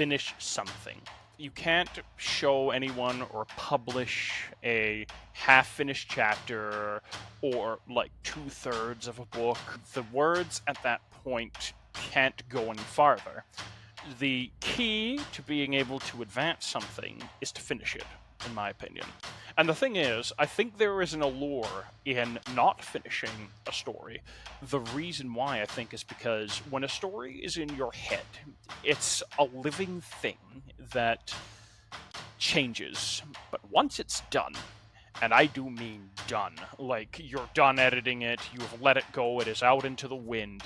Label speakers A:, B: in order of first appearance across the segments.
A: finish something. You can't show anyone or publish a half-finished chapter or like 2/3 of a book. The words at that point can't go any farther. The key to being able to advance something is to finish it, in my opinion. And the thing is, I think there is an allure in not finishing a story. The reason why, I think, is because when a story is in your head, it's a living thing that changes. But once it's done, and I do mean done, like you're done editing it, you've let it go, it is out into the wind,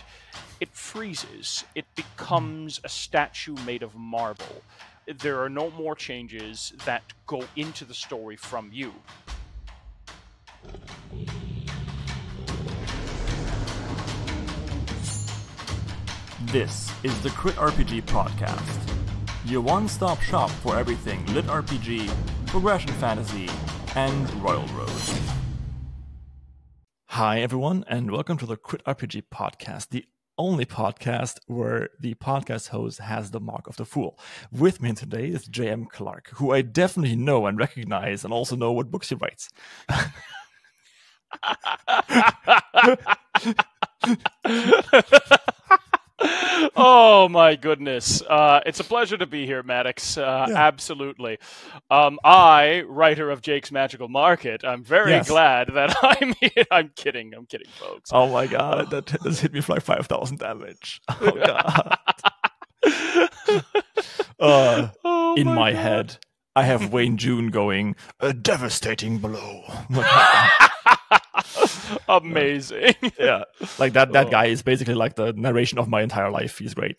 A: it freezes. It becomes a statue made of marble. There are no more changes that go into the story from you.
B: This is the Crit RPG Podcast, your one-stop shop for everything Lit RPG, progression fantasy, and Royal Road. Hi everyone, and welcome to the Crit RPG Podcast, the only podcast where the podcast host has the mark of the fool. With me today is JM Clarke, who I definitely know and recognize and also know what books he writes.
A: Oh my goodness. It's a pleasure to be here, Maddox. Absolutely. I, writer of Jake's Magical Market, I'm very glad that I'm here. I'm kidding, folks.
B: Oh my god, that has hit me for like 5,000 damage. Oh god. In my head, I have Wayne June going, a devastating blow.
A: Amazing.
B: Yeah, like that guy is basically like the narration of my entire life. He's great.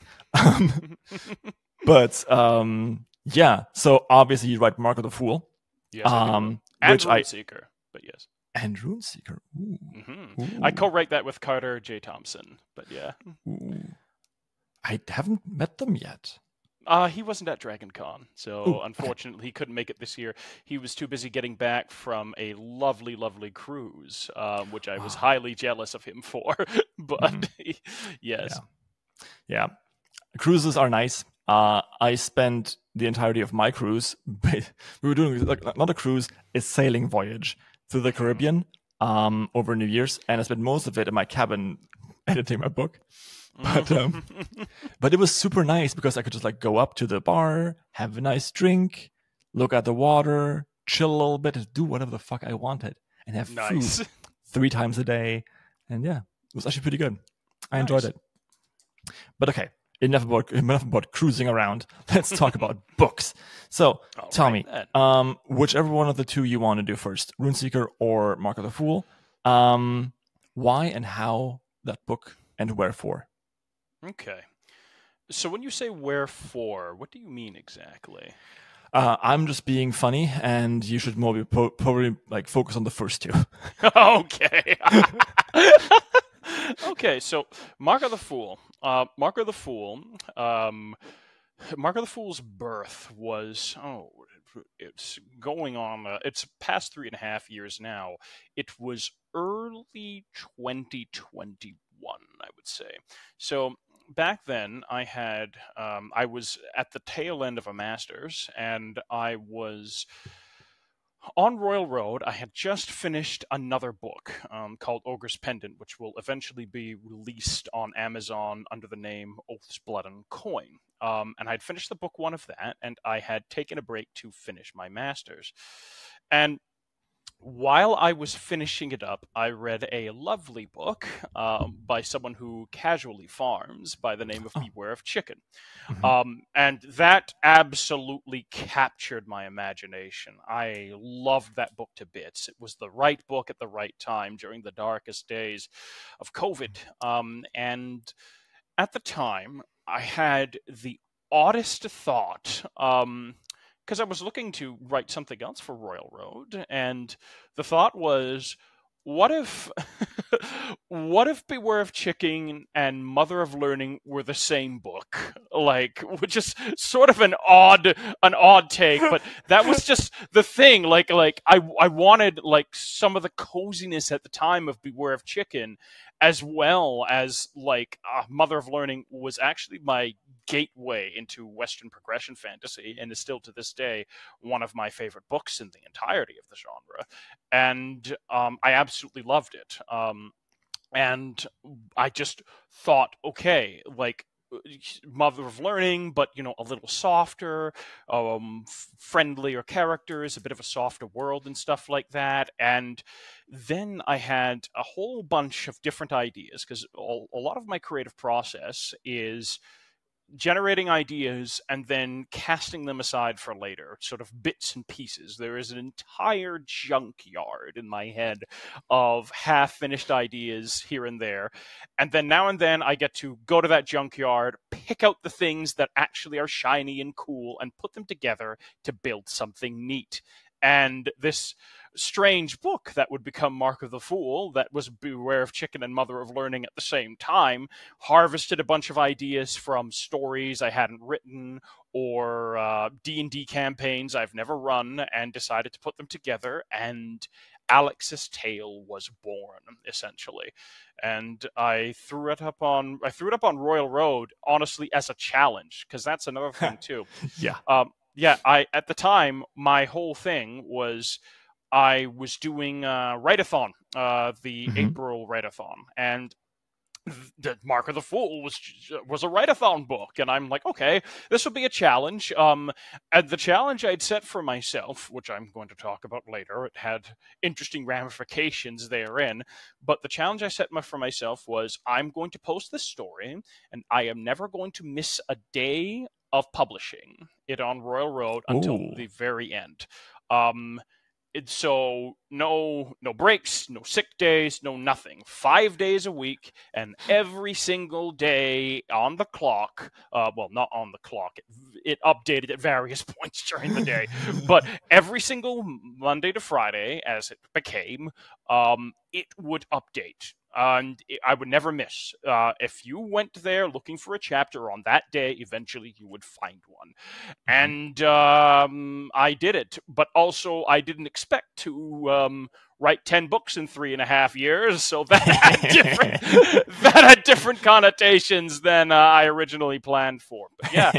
B: But yeah, so obviously you write Mark of the Fool.
A: Yes, and Runeseeker, but yes.
B: And Runeseeker. Ooh.
A: Mm-hmm.
B: Ooh.
A: I co-write that with Carter J. Thompson, but yeah.
B: Ooh. I haven't met them yet.
A: He wasn't at Dragon Con, so unfortunately he couldn't make it this year. He was too busy getting back from a lovely, lovely cruise, which I was highly jealous of him for. But yes.
B: Yeah. Cruises are nice. I spent the entirety of my cruise. We were doing not a cruise, a sailing voyage through the Caribbean over New Year's, and I spent most of it in my cabin editing my book. But it was super nice because I could just like go up to the bar, have a nice drink, look at the water, chill a little bit, and do whatever the fuck I wanted, and have food 3 times a day. And yeah, it was actually pretty good. I enjoyed it. But okay, enough about cruising around. Let's talk about books. So tell me, whichever one of the two you want to do first, Runeseeker or Mark of the Fool, why and how that book and wherefore?
A: Okay. So when you say wherefore, what do you mean exactly?
B: I'm just being funny, and you should probably like focus on the first two.
A: Okay. Okay, so Mark of the Fool. Mark of the Fool's birth was, it's going on, it's past 3.5 years now. It was early 2021, I would say. So back then, I was at the tail end of a master's, and I was on Royal Road. I had just finished another book called Ogre's Pendant, which will eventually be released on Amazon under the name Oath's Blood and Coin. And I'd finished the book 1 of that, and I had taken a break to finish my master's. And while I was finishing it up, I read a lovely book by someone who casually farms by the name of Beware of Chicken. And that absolutely captured my imagination. I loved that book to bits. It was the right book at the right time during the darkest days of COVID. And at the time, I had the oddest thought, because I was looking to write something else for Royal Road, and the thought was, what if Beware of Chicken and Mother of Learning were the same book? Like, which is sort of an odd take, but that was just the thing. Like I wanted like some of the coziness at the time of Beware of Chicken, as well as like Mother of Learning was actually my gateway into Western progression fantasy, and is still to this day one of my favorite books in the entirety of the genre. And I absolutely loved it. And I just thought, okay, like, Mother of Learning, but a little softer, friendlier characters, a bit of a softer world and stuff like that. And then I had a whole bunch of different ideas, because a lot of my creative process is generating ideas and then casting them aside for later, sort of bits and pieces. There is an entire junkyard in my head of half-finished ideas here and there. And then now and then I get to go to that junkyard, pick out the things that actually are shiny and cool, and put them together to build something neat. And this strange book that would become Mark of the Fool, that was Beware of Chicken and Mother of Learning at the same time, harvested a bunch of ideas from stories I hadn't written or D&D campaigns I've never run, and decided to put them together, and Alex's Tale was born, essentially. And I threw it up on Royal Road, honestly, as a challenge, because that's another thing too.
B: Yeah.
A: Yeah, at the time, my whole thing was I was doing Write-a-thon, the April Write-a-thon, and the Mark of the Fool was a Write-a-thon book, and I'm like, okay, this will be a challenge. And the challenge I'd set for myself, which I'm going to talk about later, it had interesting ramifications therein, but the challenge I set for myself was, I'm going to post this story, and I am never going to miss a day of publishing it on Royal Road until the very end. So no breaks, no sick days, no nothing. 5 days a week, and every single day on the clock. Well, not on the clock. It updated at various points during the day, but every single Monday to Friday, as it became, it would update. And I would never miss. If you went there looking for a chapter on that day, eventually you would find one. And I did it. But also, I didn't expect to write 10 books in 3.5 years, so that had different connotations than I originally planned for. But yeah,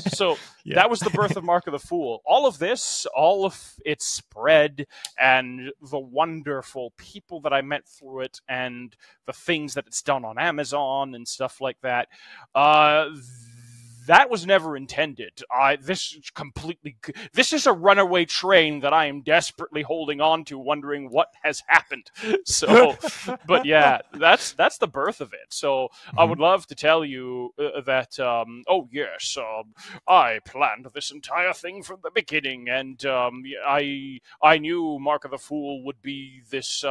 A: so that was the birth of Mark of the Fool. All of this, all of its spread, and the wonderful people that I met through it, and the things that it's done on Amazon and stuff like that, that was never intended. This is a runaway train that I am desperately holding on to, wondering what has happened. So, but yeah, that's the birth of it. So I would love to tell you that, oh yes, I planned this entire thing from the beginning, and I knew Mark of the Fool would be this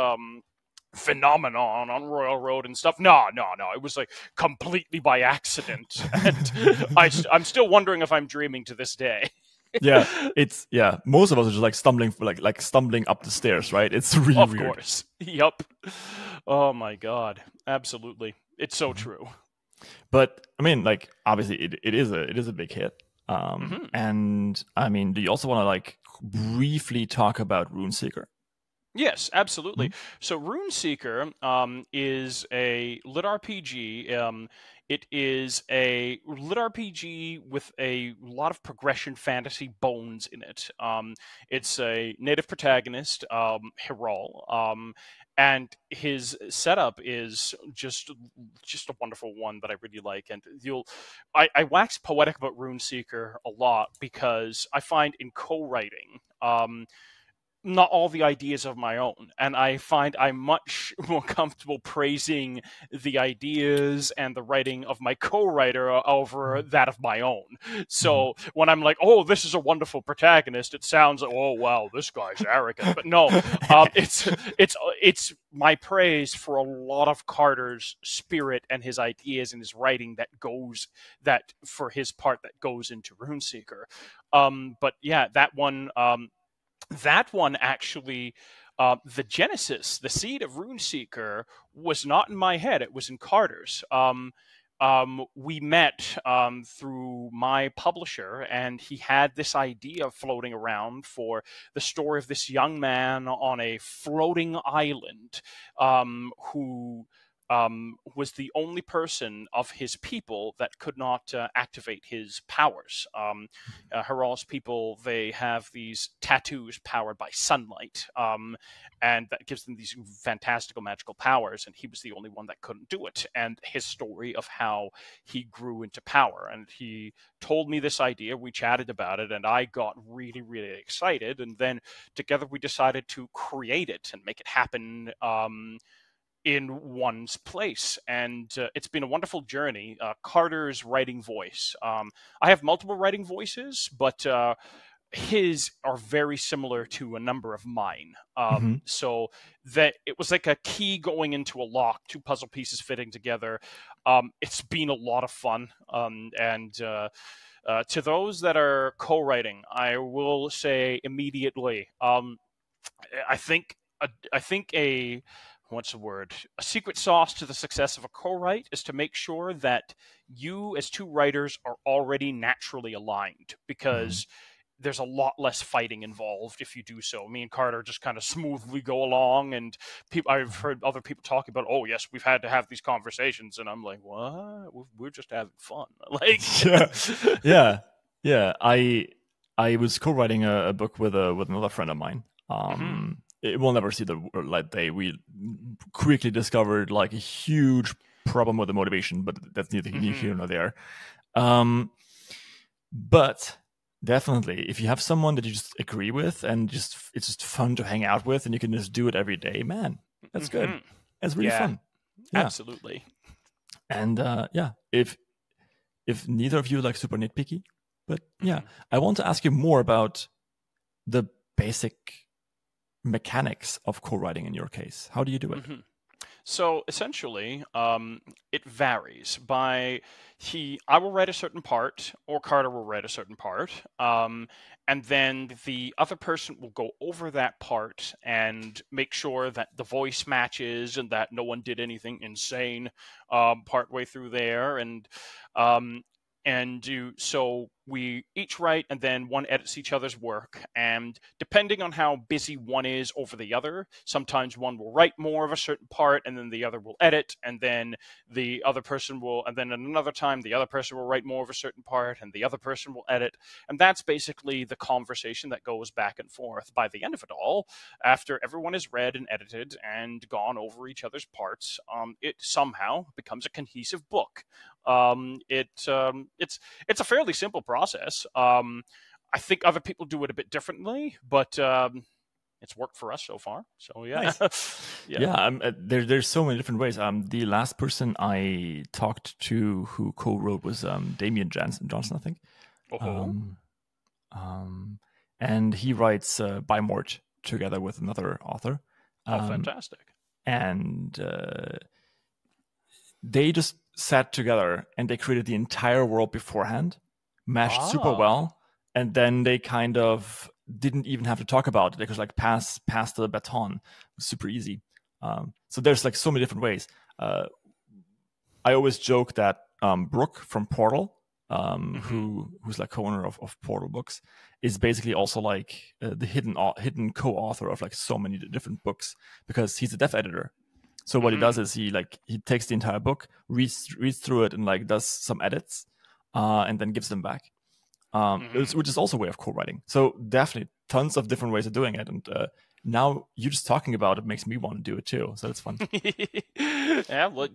A: phenomenon on Royal Road and stuff. No. It was like completely by accident, and I'm still wondering if I'm dreaming to this day.
B: Most of us are just like stumbling, like stumbling up the stairs, right? It's really weird.
A: Of course. Yep. Oh my God. Absolutely. It's so true.
B: But I mean, like, obviously it is a big hit. And I mean, do you also want to like briefly talk about Runeseeker?
A: Yes, absolutely. So Runeseeker is a lit RPG. It is a lit RPG with a lot of progression fantasy bones in it. It's a native protagonist, Hiral, and his setup is just a wonderful one that I really like. And I wax poetic about Runeseeker a lot, because I find in co-writing, not all the ideas of my own, and I find I'm much more comfortable praising the ideas and the writing of my co-writer over that of my own. So when I'm like, oh, this is a wonderful protagonist, it sounds like, oh wow, this guy's arrogant. But no, it's my praise for a lot of Carter's spirit and his ideas and his writing that for his part that goes into Runeseeker. But yeah, that one actually, the genesis, the seed of Runeseeker, was not in my head. It was in Carter's. We met through my publisher, and he had this idea floating around for the story of this young man on a floating island who was the only person of his people that could not activate his powers. Haral's people, they have these tattoos powered by sunlight, and that gives them these fantastical magical powers, and he was the only one that couldn't do it. And his story of how he grew into power, and he told me this idea, we chatted about it, and I got really, really excited, and then together we decided to create it and make it happen in one's place. And it's been a wonderful journey. Carter's writing voice. I have multiple writing voices, but his are very similar to a number of mine. So that it was like a key going into a lock, two puzzle pieces fitting together. It's been a lot of fun. And to those that are co-writing, I will say immediately, I think a what's the word? A secret sauce to the success of a co-write is to make sure that you, as two writers, are already naturally aligned, because there's a lot less fighting involved if you do so. Me and Carter just kind of smoothly go along, and I've heard other people talking about, oh yes, we've had to have these conversations, and I'm like, what? We're just having fun. Like,
B: yeah. I was co-writing a book with another friend of mine. It will never see the light day. We quickly discovered like a huge problem with the motivation, but that's neither here nor there. But definitely, if you have someone that you just agree with and it's just fun to hang out with, and you can just do it every day, man, that's good. It's really fun. Yeah.
A: Absolutely.
B: And if neither of you are like super nitpicky, but I want to ask you more about the basic mechanics of co-writing in your case. How do you do it?
A: So essentially, it varies. I will write a certain part, or Carter will write a certain part, and then the other person will go over that part and make sure that the voice matches and that no one did anything insane partway through there, so we each write, and then one edits each other's work. And depending on how busy one is over the other, sometimes one will write more of a certain part, and then the other will edit, and then the other person will, and then at another time, the other person will write more of a certain part, and the other person will edit. And that's basically the conversation that goes back and forth. By the end of it all, after everyone is read and edited and gone over each other's parts, it somehow becomes a cohesive book. It's a fairly simple process. I think other people do it a bit differently, but it's worked for us so far. So yeah,
B: nice. There's so many different ways. The last person I talked to who co-wrote was Damian Johnson, I think. And he writes by Mort together with another author.
A: Fantastic!
B: And they just sat together and they created the entire world beforehand, meshed super well, and then they kind of didn't even have to talk about it. They could like pass the baton. It was super easy. So there's like so many different ways. I always joke that Brooke from Portal, who's like co-owner of Portal Books, is basically also like the hidden co-author of like so many different books, because he's a dev editor. So what he does is he takes the entire book, reads through it, and like does some edits, and then gives them back, which is also a way of co-writing. So definitely tons of different ways of doing it. And now you just talking about it makes me want to do it too. So it's fun.
A: Yeah, well,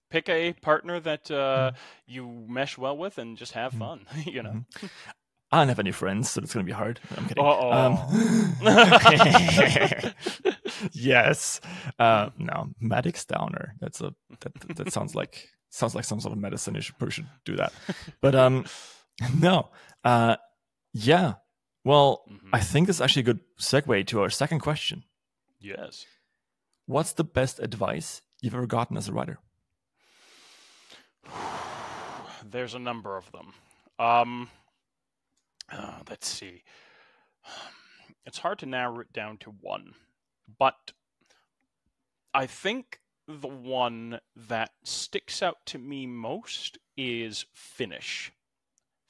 A: pick a partner that you mesh well with and just have fun. You know.
B: I don't have any friends, so it's going to be hard. I'm kidding. Yes. No, Maddox Downer. That sounds like some sort of medicine. You should do that. But no. Yeah. Well, I think this is actually a good segue to our second question.
A: Yes.
B: What's the best advice you've ever gotten as a writer?
A: There's a number of them. Let's see. It's hard to narrow it down to one, but I think the one that sticks out to me most is finish.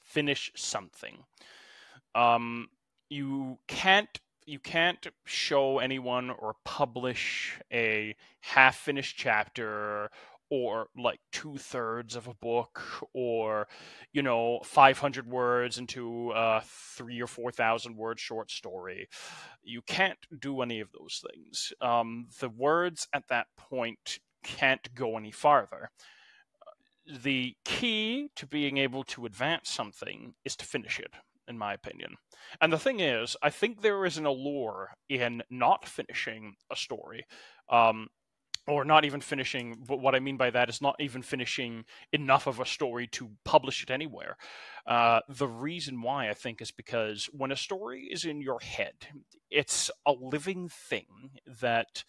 A: Finish something. You can't you can't show anyone or publish a half-finished chapter or like 2/3 of a book or 500 words into a 3 or 4,000 word short story. You can't do any of those things. The words at that point can't go any farther. The key to being able to advance something is to finish it, in my opinion. And the thing is, I think there is an allure in not finishing a story. Or not even finishing, but what I mean by that is not even finishing enough of a story to publish it anywhere. The reason why, I think, is because when a story is in your head, it's a living thing that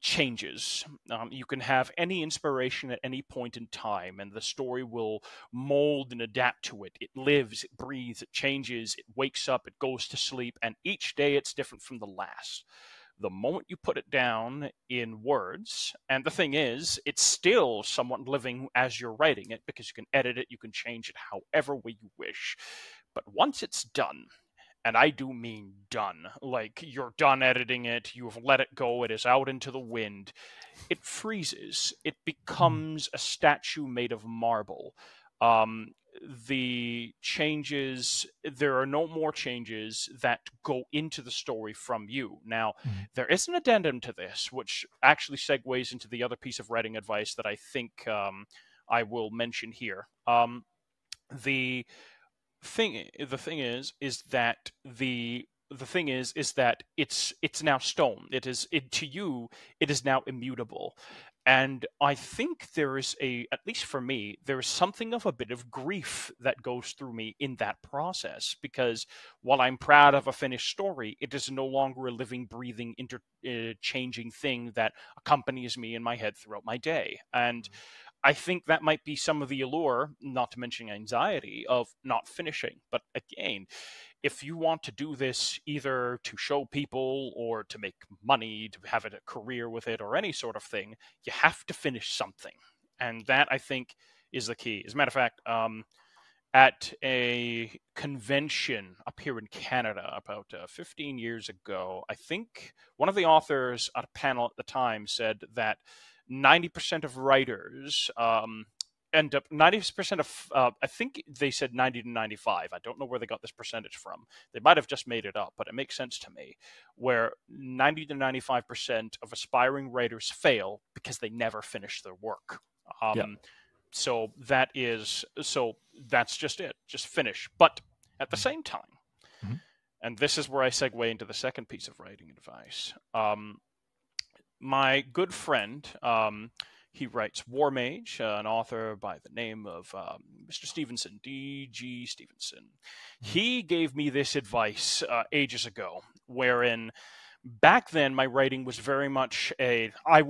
A: changes. You can have any inspiration at any point in time, and the story will mold and adapt to it. It lives, it breathes, it changes, it wakes up, it goes to sleep, and each day it's different from the last. The moment you put it down in words, and the thing is, it's still somewhat living as you're writing it, because you can edit it, you can change it however way you wish. But once it's done, and I do mean done, like you're done editing it, you've let it go, it is out into the wind, it freezes. It becomes a statue made of marble. The changes, there are no more changes that go into the story from you. Now, there is an addendum to this, which actually segues into the other piece of writing advice that I think I will mention here. The thing is that it's now stone. To you, it is now immutable. And I think there is at least for me, there is something of a bit of grief that goes through me in that process, because while I'm proud of a finished story, it is no longer a living, breathing, changing thing that accompanies me in my head throughout my day. And I think that might be some of the allure, not to mention anxiety, of not finishing. But again, if you want to do this either to show people or to make money, to have a career with it or any sort of thing, you have to finish something. And that, I think, is the key. As a matter of fact, at a convention up here in Canada about 15 years ago, I think one of the authors at a panel at the time said that 90% of writers end up 90% of I think they said 90 to 95. I don't know where they got this percentage from. They might have just made it up, but it makes sense to me, where 90 to 95% of aspiring writers fail because they never finish their work. So that's just it. Just finish. But at the same time, and this is where I segue into the second piece of writing advice. My good friend, he writes War Mage, an author by the name of Mr. Stevenson, D.G. Stevenson. He gave me this advice ages ago, wherein back then my writing was very much when I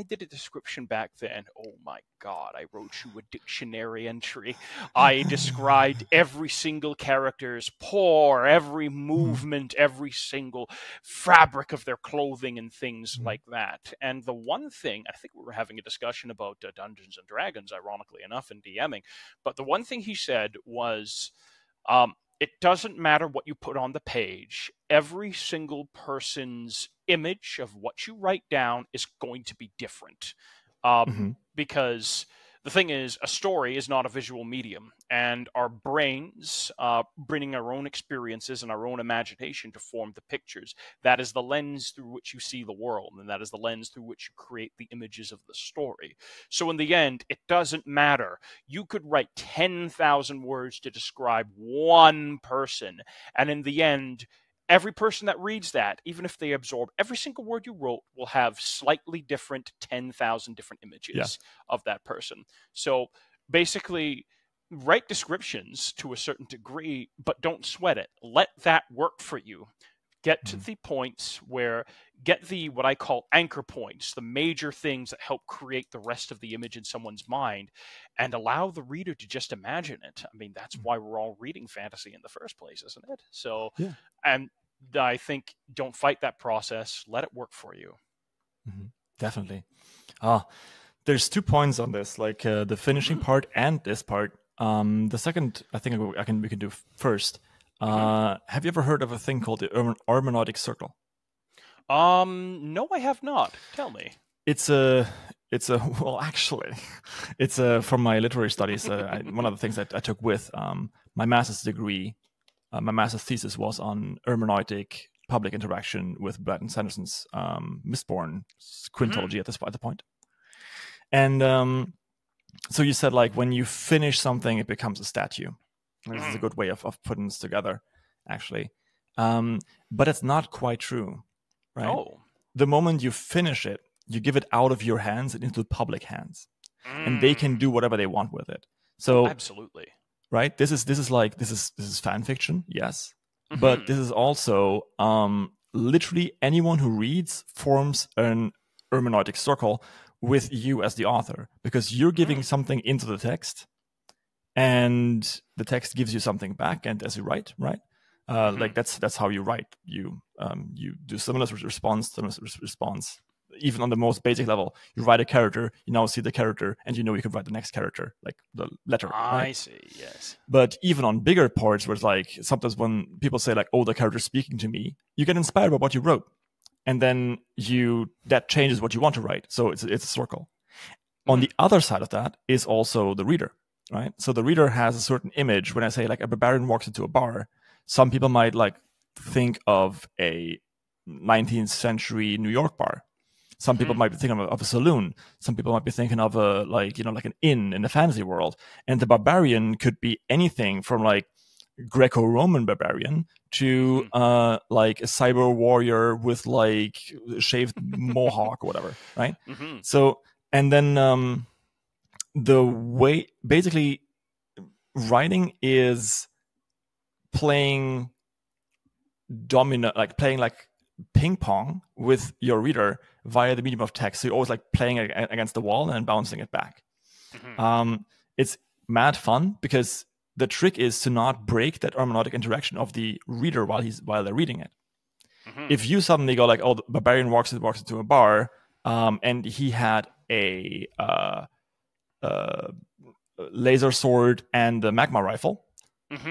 A: did a description back then, oh my God, I wrote you a dictionary entry. I described every single character's pore, every movement, every single fabric of their clothing and things like that. And the one thing, I think we were having a discussion about Dungeons and Dragons, ironically enough, in DMing, but the one thing he said was, it doesn't matter what you put on the page. Every single person's image of what you write down is going to be different. Because the thing is, a story is not a visual medium, and our brains bringing our own experiences and our own imagination to form the pictures. That is the lens through which you see the world, and that is the lens through which you create the images of the story. So in the end, it doesn't matter. You could write 10,000 words to describe one person, and in the end, every person that reads that, even if they absorb every single word you wrote, will have slightly different 10,000 different images of that person. So basically, write descriptions to a certain degree, but don't sweat it. Let that work for you. Get to the points get the, what I call anchor points, the major things that help create the rest of the image in someone's mind, and allow the reader to just imagine it. I mean, that's why we're all reading fantasy in the first place, isn't it? So, and I think don't fight that process. Let it work for you.
B: Definitely. There's 2 points on this, like the finishing part and this part. The second, I think we can do first. Have you ever heard of a thing called the hermeneutic circle?
A: No, I have not. Tell me.
B: It's a well, actually, it's from my literary studies. One of the things that I took with my master's degree, my master's thesis was on hermeneutic public interaction with Brett and Sanderson's Mistborn quintology at the point. And so you said, like, when you finish something, it becomes a statue. This is a good way of putting this together, actually. But it's not quite true, right?
A: Oh.
B: The moment you finish it, you give it out of your hands and into public hands, and they can do whatever they want with it. So
A: absolutely,
B: right? This is fan fiction, yes, but this is also literally anyone who reads forms an hermeneutic circle with you as the author, because you're giving something into the text, and the text gives you something back, and as you write, right? Like that's how you write. You do stimulus response. Even on the most basic level, you write a character, you now see the character, and you know you can write the next character, like the letter.
A: I see, yes.
B: But even on bigger parts, where it's like sometimes when people say like, "Oh, the character's speaking to me," you get inspired by what you wrote, and then that changes what you want to write. So it's a circle. On the other side of that is also the reader, right? So the reader has a certain image. When I say like a barbarian walks into a bar, some people might like think of a 19th century New York bar. Some people might be thinking of a saloon. Some people might be thinking of like an inn in the fantasy world. And the barbarian could be anything from like Greco-Roman barbarian to like a cyber warrior with like shaved mohawk or whatever, right? So, and then the way basically writing is playing ping pong with your reader via the medium of text. So you're always like playing against the wall and bouncing it back. It's mad fun because the trick is to not break that hermeneutic interaction of the reader while they're reading it. If you suddenly go like, "Oh, the barbarian walks into a bar, and he had a laser sword and a magma rifle,"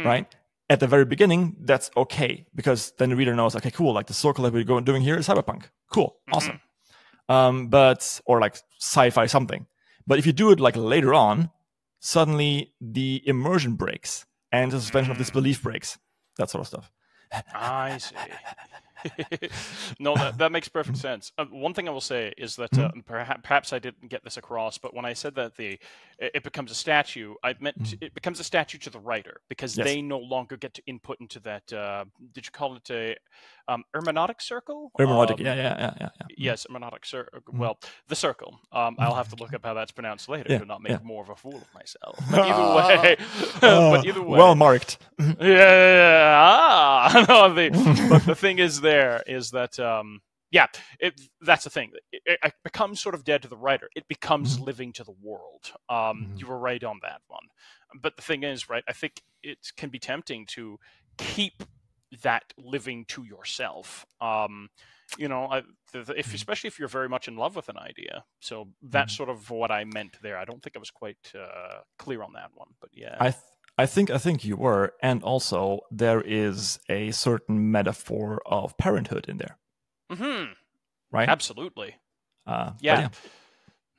B: right? At the very beginning, that's okay, because then the reader knows, okay, cool, like the circle that we're doing here is cyberpunk. Cool, awesome. Or like sci-fi something. But if you do it like later on, suddenly the immersion breaks and the suspension of disbelief breaks. That sort of stuff.
A: I see. No, that makes perfect sense. One thing I will say is that perhaps I didn't get this across, but when I said that it becomes a statue, I meant it becomes a statue to the writer, because they no longer get to input into that. Did you call it a hermeneutic circle?
B: Hermeneutic, yeah.
A: Yes, hermeneutic circle. Well, the circle. I'll have to look up how that's pronounced later to not make more of a fool of myself. But either way,
B: well marked.
A: No, but the thing is that that's the thing. It becomes sort of dead to the writer. It becomes living to the world. You were right on that one. But the thing is, right, I think it can be tempting to keep that living to yourself. Especially if you're very much in love with an idea. So that's sort of what I meant there. I don't think I was quite clear on that one, but yeah.
B: I think you were, and also there is a certain metaphor of parenthood in there. Right?
A: Absolutely.
B: Yeah.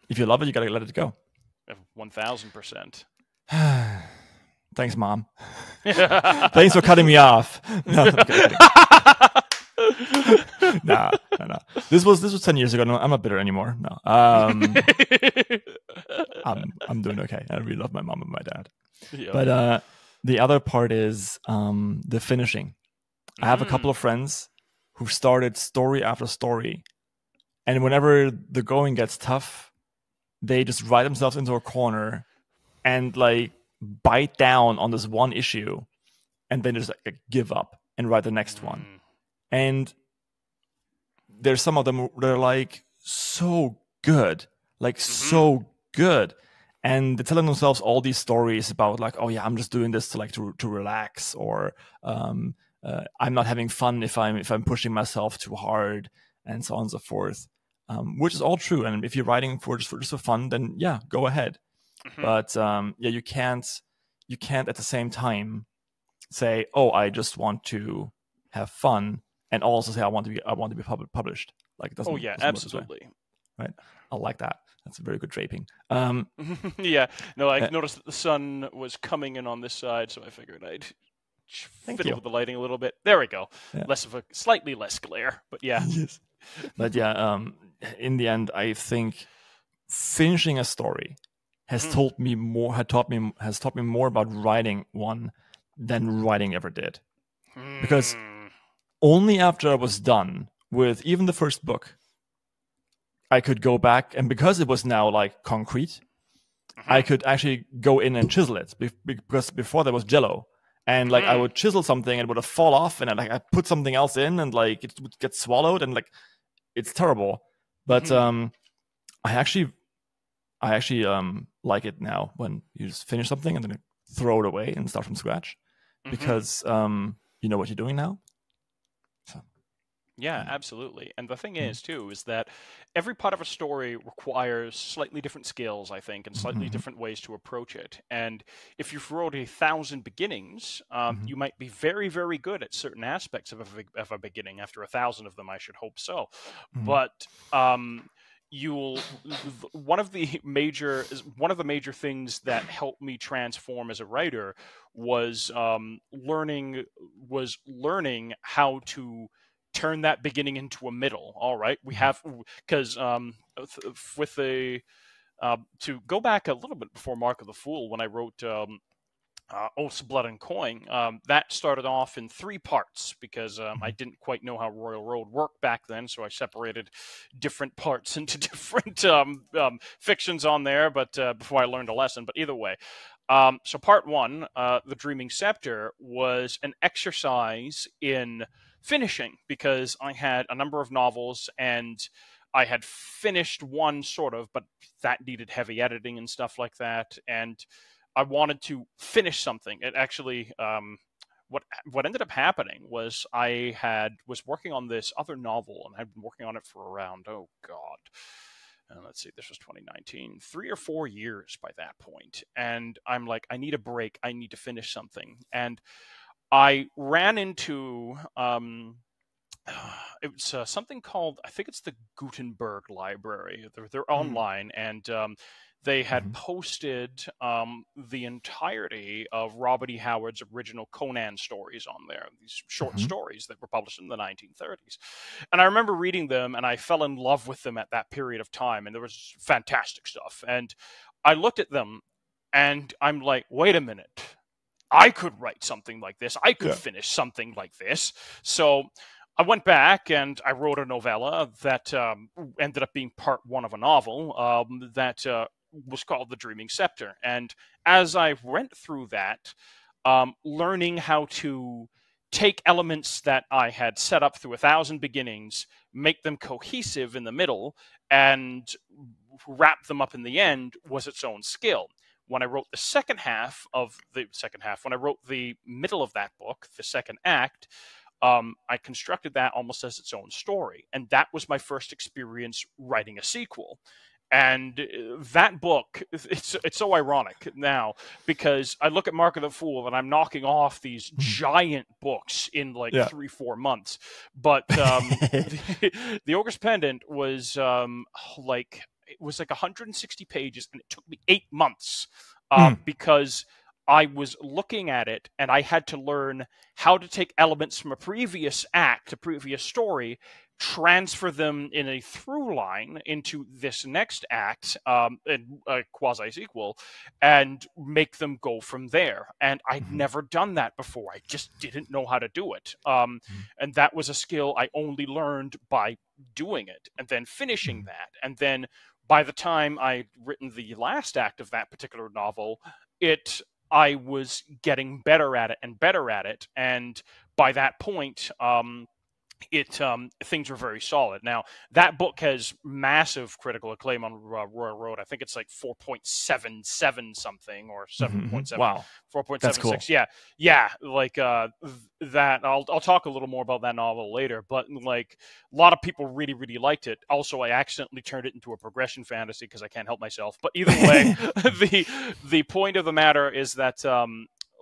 B: If you love it, you gotta let it go.
A: 1000%.
B: Thanks, Mom. Thanks for cutting me off. No, no. This was 10 years ago. No, I'm not bitter anymore. No. I'm doing okay. I really love my mom and my dad. Yep. But the other part is the finishing. I have a couple of friends who started story after story, and whenever the going gets tough, they just write themselves into a corner and like bite down on this one issue, and then just like give up and write the next one. And there's some of them that are like so good, so good. And they're telling themselves all these stories about like, oh yeah, I'm just doing this to relax, or I'm not having fun if I'm pushing myself too hard, and so on and so forth. Which is all true. And if you're writing for fun, then yeah, go ahead. But you can't at the same time say, oh, I just want to have fun, and also say I want to be published. Like it doesn't.
A: Oh yeah,
B: doesn't
A: absolutely.
B: Right. I like that. That's a very good draping.
A: Yeah. No, I noticed that the sun was coming in on this side, so I figured I'd fiddle with the lighting a little bit. There we go. Yeah. Slightly less glare, but yeah.
B: Yes. But yeah, in the end, I think finishing a story has taught me more about writing one than writing ever did. Because only after I was done with even the first book, I could go back, and because it was now like concrete, I could actually go in and chisel it. Because before there was Jello, and like I would chisel something and it would fall off, and I put something else in, and like it would get swallowed, and like it's terrible. But I actually like it now when you just finish something and then throw it away and start from scratch, because you know what you're doing now. So.
A: Yeah, absolutely. And the thing is, too, is that every part of a story requires slightly different skills, I think, and slightly different ways to approach it. And if you've wrote 1,000 beginnes, you might be very, very good at certain aspects of a beginning. After 1,000 of them, I should hope so. But one of the major things that helped me transform as a writer was learning how to turn that beginning into a middle. All right, we have, because with the to go back a little bit before Mark of the Fool, when I wrote Oaths, Blood, and Coin, that started off in 3 parts, because I didn't quite know how Royal Road worked back then, so I separated different parts into different fictions on there, but before I learned a lesson. But either way, so part 1, The Dreaming Scepter, was an exercise in finishing, because I had a number of novels, and I had finished one sort of, but that needed heavy editing and stuff like that, and I wanted to finish something. It actually, what ended up happening was I was working on this other novel, and I'd been working on it for around, let's see, this was 2019, 3 or 4 years by that point. And I'm like, I need a break. I need to finish something. And I ran into, it's something called, I think it's the Gutenberg Library. They're online, and they had posted the entirety of Robert E. Howard's original Conan stories on there, these short stories that were published in the 1930s. And I remember reading them, and I fell in love with them at that period of time, and there was fantastic stuff. And I looked at them, and I'm like, wait a minute. I could write something like this. I could finish something like this. So I went back and I wrote a novella that ended up being part 1 of a novel that was called The Dreaming Scepter. And as I went through that, learning how to take elements that I had set up through 1,000 beginnings, make them cohesive in the middle, and wrap them up in the end was its own skill. When I wrote when I wrote the middle of that book, the second act, I constructed that almost as its own story. And that was my first experience writing a sequel. And that book, it's so ironic now, because I look at Mark of the Fool and I'm knocking off these giant books in like 3-4 months. But the Ogre's Pendant was it was like 160 pages, and it took me 8 months because I was looking at it and I had to learn how to take elements from a previous act, a previous story, transfer them in a through line into this next act, and a quasi-sequel, and make them go from there. And I'd never done that before. I just didn't know how to do it. And that was a skill I only learned by doing it and then finishing that. And then by the time I'd written the last act of that particular novel, I was getting better at it and better at it. And by that point, things were very solid. Now, that book has massive critical acclaim on Royal Road. I think it's like 4.77 something, or 7.7.
B: Wow.
A: 4.76.
B: That's cool.
A: Yeah. Like that. I'll talk a little more about that novel later, but like a lot of people really, really liked it. Also, I accidentally turned it into a progression fantasy because I can't help myself. But either way, the point of the matter is that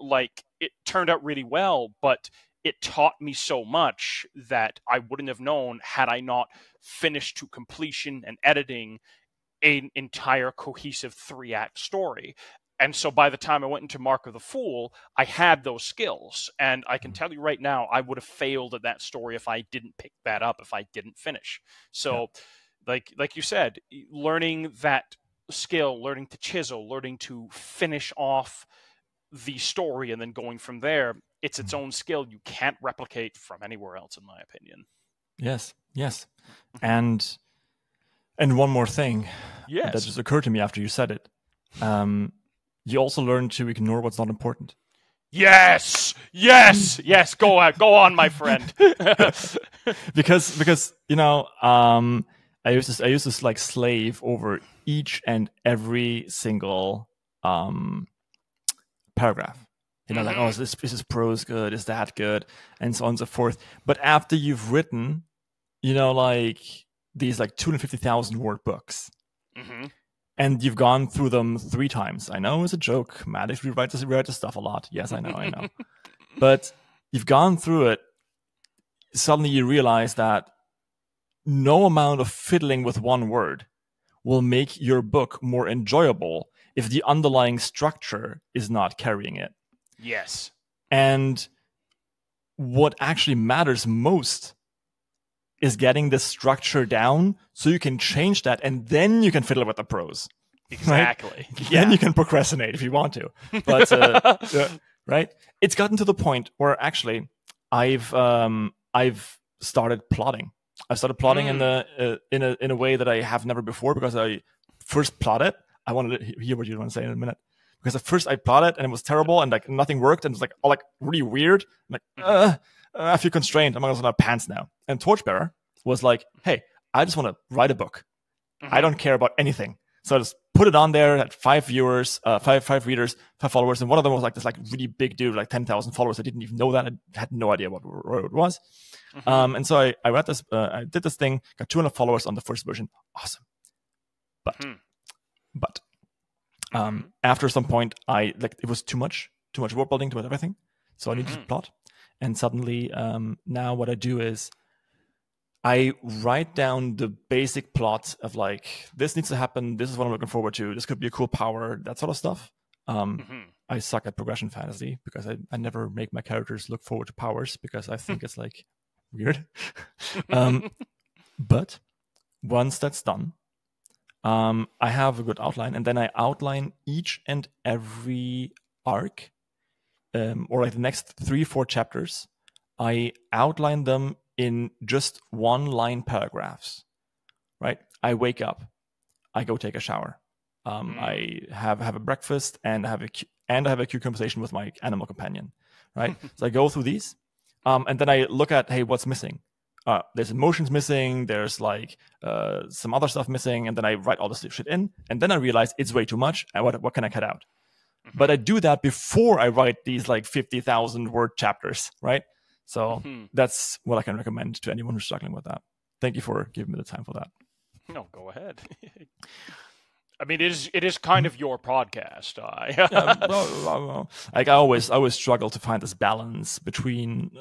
A: like, it turned out really well, but it taught me so much that I wouldn't have known had I not finished to completion and editing an entire cohesive 3-act story. And so by the time I went into Mark of the Fool, I had those skills. And I can tell you right now, I would have failed at that story if I didn't pick that up, if I didn't finish. So, like you said, learning that skill, learning to chisel, learning to finish off the story, and then going from there, it's its own skill you can't replicate from anywhere else, in my opinion.
B: Yes. And one more thing that just occurred to me after you said it. You also learn to ignore what's not important.
A: Yes. Go on, my friend.
B: because I used this like slave over each and every single paragraph. Like, oh, is this prose good? Is that good? And so on and so forth. But after you've written, like these like 250,000 word books. And you've gone through them 3 times. I know it's a joke. Maddox rewrites this stuff a lot. Yes, I know. But you've gone through it. Suddenly you realize that no amount of fiddling with one word will make your book more enjoyable if the underlying structure is not carrying it.
A: Yes.
B: And what actually matters most is getting the structure down so you can change that, and then you can fiddle with the prose.
A: Exactly.
B: Right? Then you can procrastinate if you want to. But right? It's gotten to the point where actually I've started plotting. I started plotting in a way that I have never before, because I first plotted. I wanted to hear what you want to say in a minute. Because at first I plotted and it was terrible and like nothing worked and it was like all like really weird. I'm like, I feel constrained. I'm gonna have pants now. And Torchbearer was like, hey, I just want to write a book. I don't care about anything. So I just put it on there, had 5 viewers, 5 readers, 5 followers, and one of them was like this like really big dude, like 10,000 followers. I didn't even know that. I had no idea what it was. And so I read this, I did this thing, got 200 followers on the first version. Awesome. But after some point, it was too much world building, too much everything. So I needed to plot. And suddenly, now what I do is I write down the basic plot of like, this needs to happen. This is what I'm looking forward to. This could be a cool power, that sort of stuff. I suck at progression fantasy because I never make my characters look forward to powers because I think it's like weird. But once that's done, I have a good outline, and then I outline each and every arc, or like the next 3-4 chapters. I outline them in just 1-line paragraphs, right? I wake up, I go take a shower, I have a breakfast, and I have a cute conversation with my animal companion, right? So I go through these, and then I look at, hey, what's missing? There's emotions missing, there's like some other stuff missing, and then I write all this shit in, and then I realize it's way too much, and what can I cut out? But I do that before I write these like 50,000 word chapters, right? So that's what I can recommend to anyone who's struggling with that. Thank you for giving me the time for that.
A: No, go ahead. I mean, it is kind of your podcast.
B: Like I always struggle to find this balance between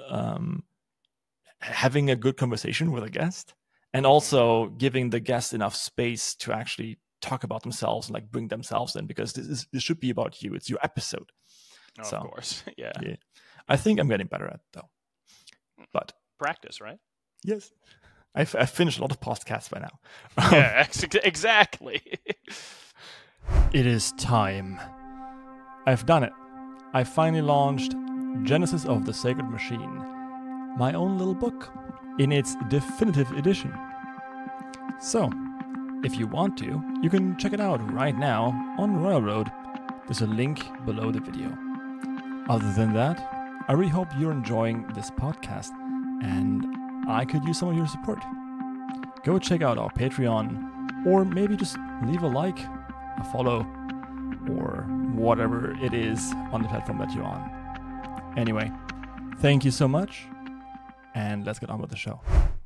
B: having a good conversation with a guest and also giving the guest enough space to actually talk about themselves and like bring themselves in, because this should be about you. It's your episode.
A: Oh, of course. Yeah.
B: I think I'm getting better at it though. But
A: practice, right?
B: Yes. I've finished a lot of podcasts by now.
A: Yeah, exactly.
B: It is time. I've done it. I finally launched Genesis of the Sacred Machine, my own little book, in its definitive edition. So, if you want to, you can check it out right now on Railroad. There's a link below the video. Other than that, I really hope you're enjoying this podcast, and I could use some of your support. Go check out our Patreon, or maybe just leave a like, a follow, or whatever it is on the platform that you're on. Anyway, thank you so much, and let's get on with the show.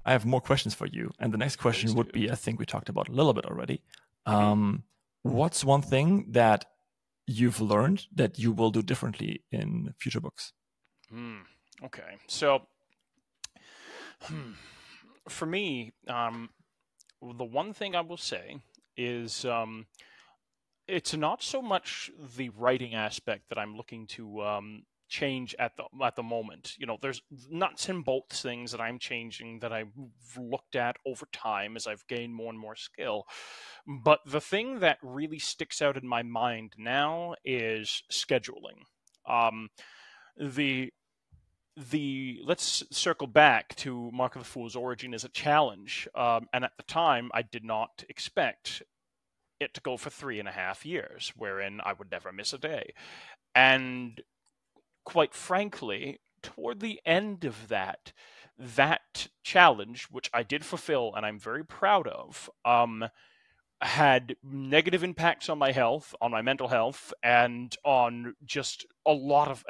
B: I have more questions for you, and the next question would be, I think we talked about a little bit already. What's one thing that you've learned that you will do differently in future books?
A: Okay, so for me, the one thing I will say is it's not so much the writing aspect that I'm looking to change at the moment. You know, there's nuts and bolts things that I'm changing that I've looked at over time as I've gained more and more skill. But the thing that really sticks out in my mind now is scheduling. Um, the let's circle back to Mark of the Fool's origin as a challenge. And at the time, I did not expect it to go for 3.5 years, wherein I would never miss a day. And quite frankly, toward the end of that challenge, which I did fulfill and I'm very proud of, had negative impacts on my health, on my mental health, and on just a lot of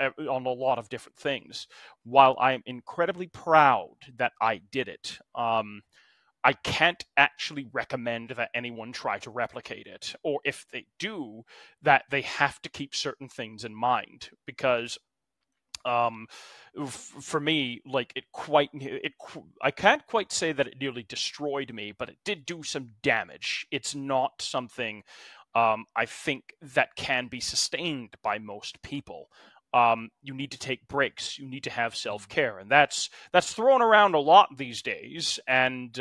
A: different things. While I'm incredibly proud that I did it, I can't actually recommend that anyone try to replicate it, or if they do, that they have to keep certain things in mind, because for me, like I can't quite say that it nearly destroyed me, but it did do some damage. It's not something I think that can be sustained by most people. You need to take breaks. You need to have self-care, and that's thrown around a lot these days. And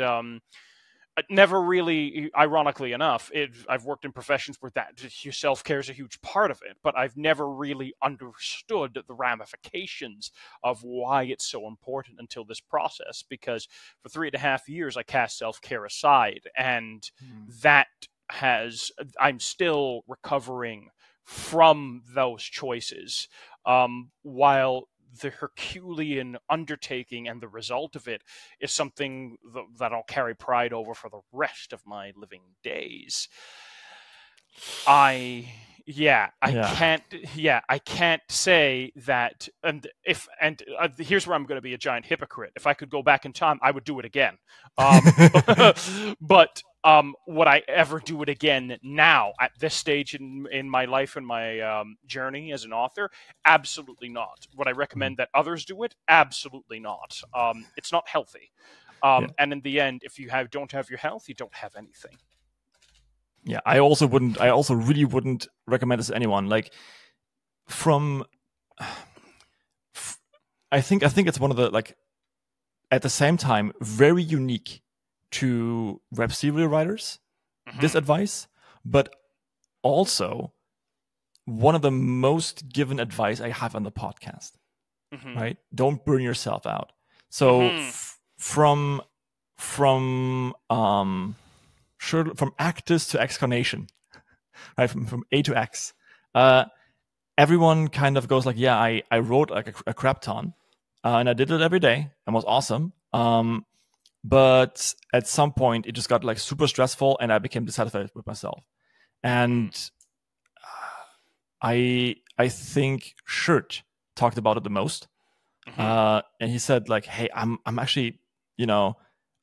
A: never really, ironically enough, I've worked in professions where that self-care is a huge part of it, but I've never really understood the ramifications of why it's so important until this process, because for 3.5 years I cast self-care aside, and I'm still recovering from those choices, while the Herculean undertaking and the result of it is something that I'll carry pride over for the rest of my living days. I can't say that. And here's where I'm going to be a giant hypocrite. If I could go back in time, I would do it again. But would I ever do it again now at this stage in my life and my journey as an author? Absolutely not. Would I recommend that others do it? Absolutely not. It's not healthy. And in the end, if you don't have your health, you don't have anything.
B: Yeah, I also really wouldn't recommend this to anyone. Like, I think it's one of the, like, at the same time, very unique to web serial writers, this advice, but also one of the most given advice I have on the podcast, right? Don't burn yourself out. So from actus to exclamation, right? From A to X, everyone kind of goes like, yeah, I wrote like a crap ton, and I did it every day and was awesome. But at some point, it just got like super stressful, and I became dissatisfied with myself. And I think Shirt talked about it the most, and he said like, "Hey, I'm actually,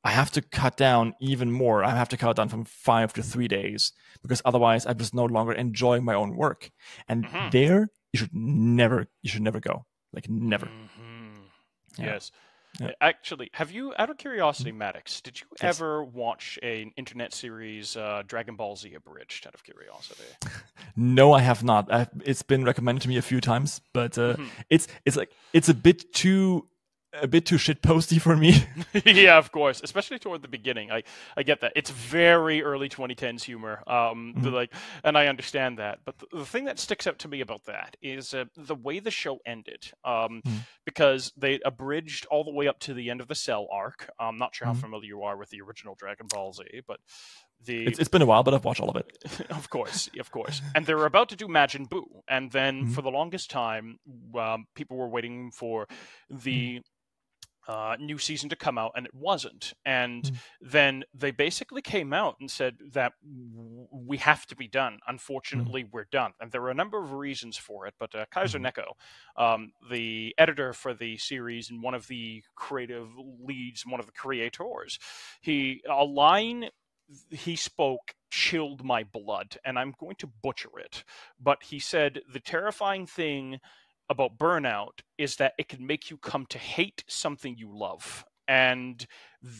B: I have to cut down even more. I have to cut down from 5 to 3 days, because otherwise, I'm just no longer enjoying my own work." And there, you should never go, like never.
A: Yeah. Yes. Yeah. Actually, have you, out of curiosity, Maddox, did you ever watch an internet series, Dragon Ball Z Abridged, out of curiosity?
B: No, I have not. It's been recommended to me a few times, but it's a bit too shitposty for me.
A: Yeah, of course, especially toward the beginning. I get that. It's very early 2010s humor. And I understand that. But the thing that sticks out to me about that is the way the show ended. Because they abridged all the way up to the end of the Cell arc. I'm not sure how familiar you are with the original Dragon Ball Z, but it's been a while, but I've watched all of it. Of course. And they were about to do Majin Buu, and then for the longest time, people were waiting for the new season to come out, and it wasn't. And then they basically came out and said that we have to be done. Unfortunately, we're done. And there were a number of reasons for it, but Kaiser Neko, the editor for the series and one of the creative leads, one of the creators, he spoke chilled my blood, and I'm going to butcher it. But he said the terrifying thing about burnout is that it can make you come to hate something you love. And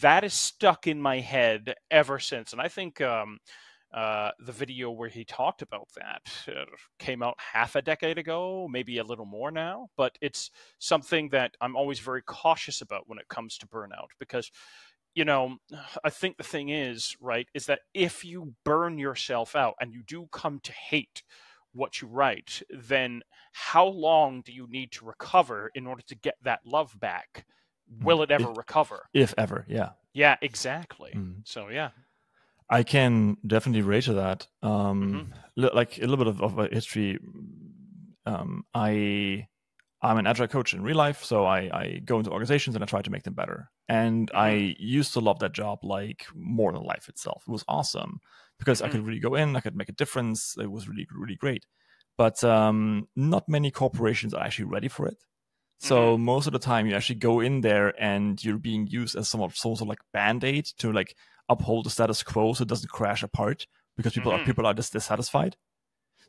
A: that is stuck in my head ever since. And I think the video where he talked about that came out half a decade ago, maybe a little more now. But it's something that I'm always very cautious about when it comes to burnout, because, you know, I think the thing is, right, is that if you burn yourself out and you do come to hate what you write, then how long do you need to recover in order to get that love back? Will it ever recover?
B: If ever, yeah.
A: Yeah, exactly. So, yeah.
B: I can definitely relate to that. Like a little bit of a history. I'm an agile coach in real life, so I go into organizations and I try to make them better. And I used to love that job like more than life itself. It was awesome because I could really go in, I could make a difference. It was really, really great. But not many corporations are actually ready for it. So most of the time you actually go in there and you're being used as some sort of like band-aid to like uphold the status quo so it doesn't crash apart because people are dissatisfied.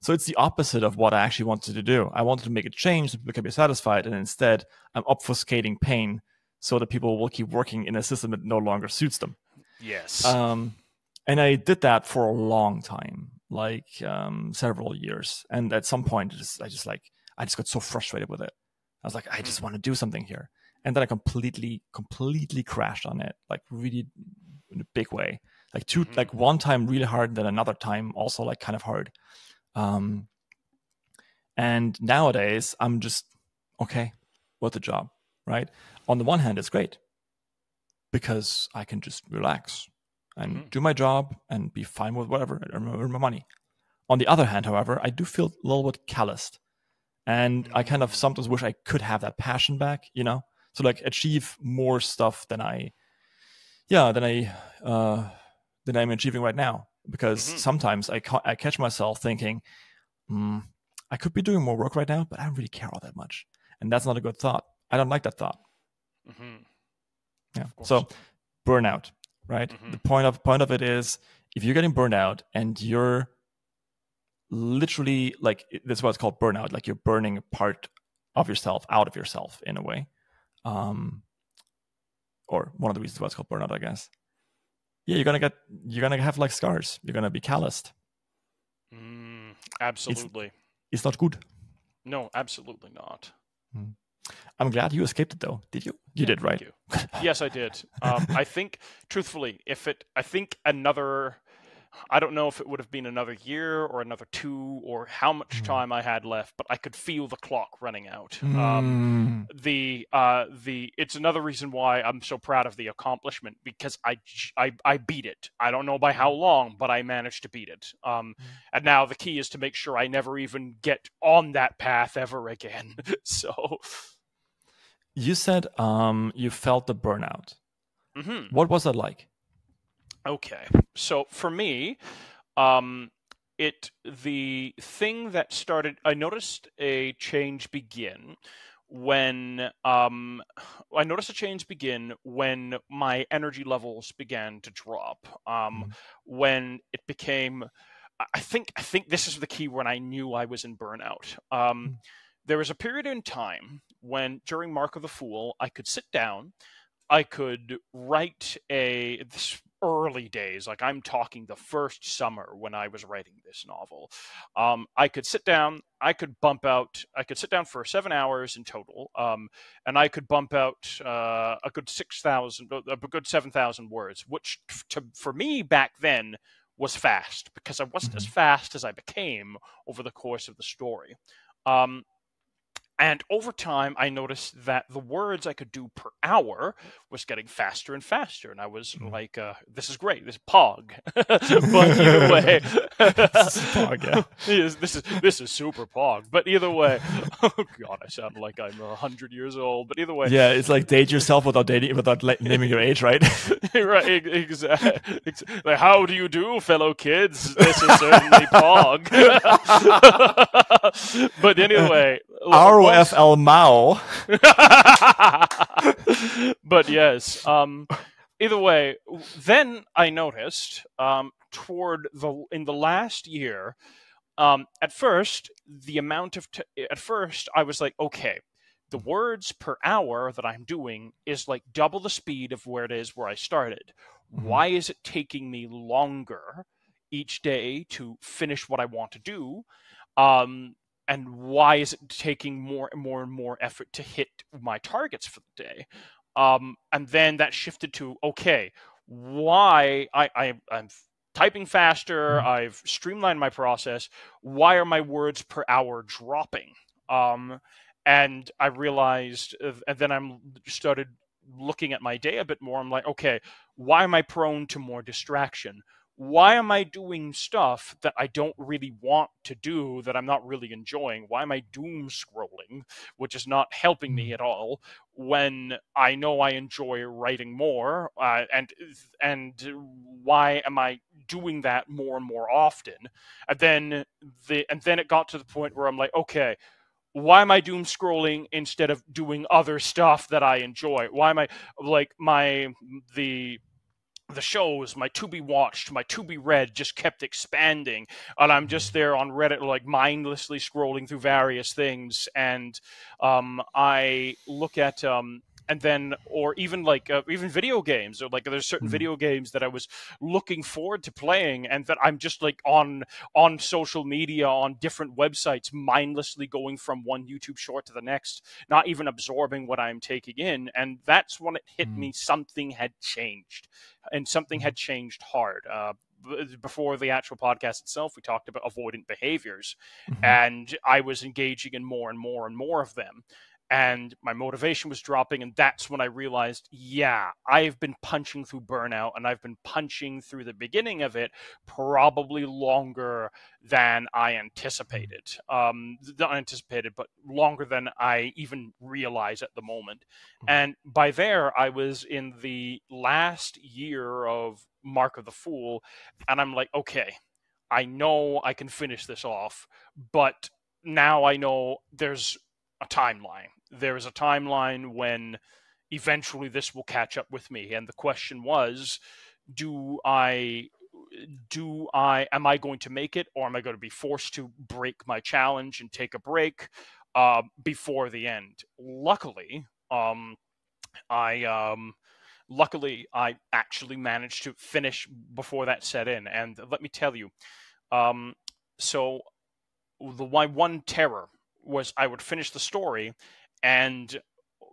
B: So it's the opposite of what I actually wanted to do. I wanted to make a change so people can be satisfied, and instead I'm obfuscating pain so that people will keep working in a system that no longer suits them.
A: Yes.
B: And I did that for a long time, like several years. And at some point, I just got so frustrated with it. I was like, I just want to do something here. And then I completely crashed on it, like really in a big way. Like like one time really hard, and then another time also like kind of hard. And nowadays I'm just okay with the job, right? On the one hand, it's great because I can just relax and do my job and be fine with whatever, earn my money. On the other hand, however, I do feel a little bit calloused, and I kind of sometimes wish I could have that passion back, you know, so like achieve more stuff than I'm achieving right now. Because sometimes I catch myself thinking, I could be doing more work right now, but I don't really care all that much. And that's not a good thought. I don't like that thought. Yeah. So burnout, right? The point of it is, if you're getting burned out and you're literally like, that's what it's called, burnout. Like you're burning a part of yourself out of yourself in a way. Or one of the reasons why it's called burnout, I guess. Yeah, you're gonna have like scars. You're gonna be calloused.
A: Absolutely.
B: It's not good.
A: No, absolutely not.
B: I'm glad you escaped it though. Did you? You did, right?
A: Thank you. Yes, I did. I think, truthfully, I don't know if it would have been another year or another 2 or how much time I had left, but I could feel the clock running out. It's another reason why I'm so proud of the accomplishment, because I beat it. I don't know by how long, but I managed to beat it. And now the key is to make sure I never even get on that path ever again. So,
B: you said you felt the burnout. What was that like?
A: Okay, so for me, the thing that started, I noticed a change begin when my energy levels began to drop. When it became, I think this is the key when I knew I was in burnout. There was a period in time when, during Mark of the Fool, I could sit down, I could write early days, like I'm talking the first summer when I was writing this novel. I could sit down, I could sit down for 7 hours in total, and I could bump out a good 7,000 words, which for me back then was fast, because I wasn't as fast as I became over the course of the story. And over time, I noticed that the words I could do per hour was getting faster and faster. And I was like, this is great. This is Pog. But either way,
B: This is Pog, yeah.
A: this is super Pog. But either way, oh God, I sound like I'm 100 years old. But either way.
B: Yeah, it's like date yourself without naming your age, right?
A: Right, exactly. Like, how do you do, fellow kids? This is certainly Pog. But anyway.
B: ROFL Mao.
A: But yes, either way, then I noticed, in the last year, at first I was like, okay, the words per hour that I'm doing is like double the speed of where I started. Why is it taking me longer each day to finish what I want to do? And why is it taking more and more and more effort to hit my targets for the day? And then that shifted to, okay, why I'm typing faster, I've streamlined my process, why are my words per hour dropping? And I realized, and then I started looking at my day a bit more. I'm like, okay, why am I prone to more distraction? Why am I doing stuff that I don't really want to do, that I'm not really enjoying? Why am I doom scrolling, which is not helping me at all, when I know I enjoy writing more? And why am I doing that more and more often? And then it got to the point where I'm like, okay, why am I doom scrolling instead of doing other stuff that I enjoy? Why am I like the shows, my to be watched, my to be read just kept expanding, and I'm just there on Reddit like mindlessly scrolling through various things, and I look at and then, or even like even video games, or like there's certain video games that I was looking forward to playing, and that I'm just like on social media, on different websites, mindlessly going from one YouTube short to the next, not even absorbing what I'm taking in. And that's when it hit me, something had changed, and something had changed hard. Before the actual podcast itself, we talked about avoidant behaviors, and I was engaging in more and more and more of them. And my motivation was dropping, and that's when I realized, yeah, I've been punching through burnout, and I've been punching through the beginning of it probably longer than I anticipated. Not anticipated, but longer than I even realize at the moment. And by there, I was in the last year of Mark of the Fool, and I'm like, okay, I know I can finish this off, but now I know there's a timeline. There is a timeline when eventually this will catch up with me. And the question was, am I going to make it, or am I going to be forced to break my challenge and take a break before the end? Luckily, I actually managed to finish before that set in. And let me tell you, so my one terror was I would finish the story, and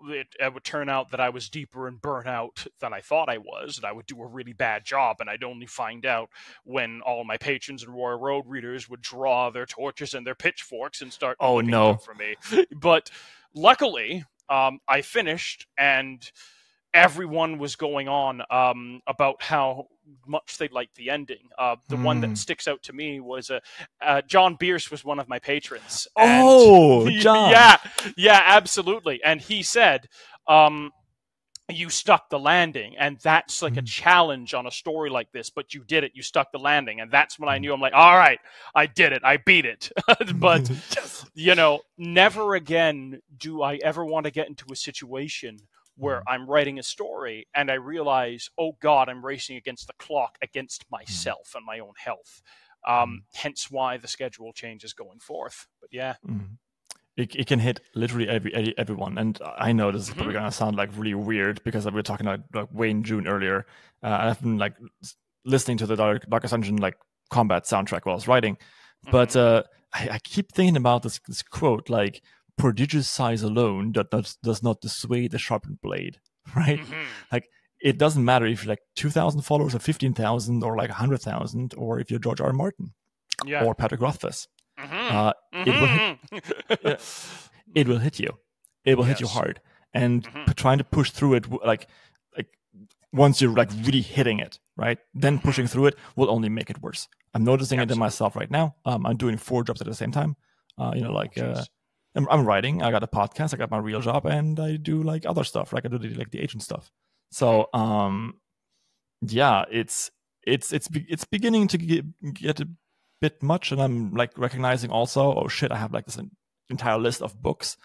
A: it would turn out that I was deeper in burnout than I thought I was, and I would do a really bad job, and I'd only find out when all my patrons and Royal Road readers would draw their torches and their pitchforks and start looking out for me. But luckily, I finished, and everyone was going on about how much they liked the ending. The one that sticks out to me was John Bierce was one of my patrons.
B: John.
A: Yeah, absolutely. And he said, you stuck the landing, and that's like a challenge on a story like this, but you did it. You stuck the landing, and that's when I knew. I'm like, all right, I did it. I beat it. But, you know, never again do I ever want to get into a situation where I'm writing a story and I realize, oh God, I'm racing against the clock, against myself and my own health. Hence why the schedule changes going forth. But yeah.
B: It can hit literally everyone. And I know this is probably going to sound like really weird, because we were talking about like Wayne June earlier. I've been like listening to the Darkest Dungeon like combat soundtrack while I was writing. But I keep thinking about this quote, like, prodigious size alone does not dissuade the sharpened blade, right? Like, it doesn't matter if you're like 2,000 followers or 15,000 or like 100,000, or if you're George R. R. Martin or Patrick Rothfuss. It will hit you. It will hit you hard. And trying to push through it, like once you're like really hitting it, right? Then pushing through it will only make it worse. I'm noticing it in myself right now. I'm doing 4 jobs at the same time. I'm writing, I got a podcast, I got my real job, and I do like other stuff, like I do like the agent stuff. So it's beginning to get a bit much, and I'm like recognizing also, oh shit, I have like this entire list of books.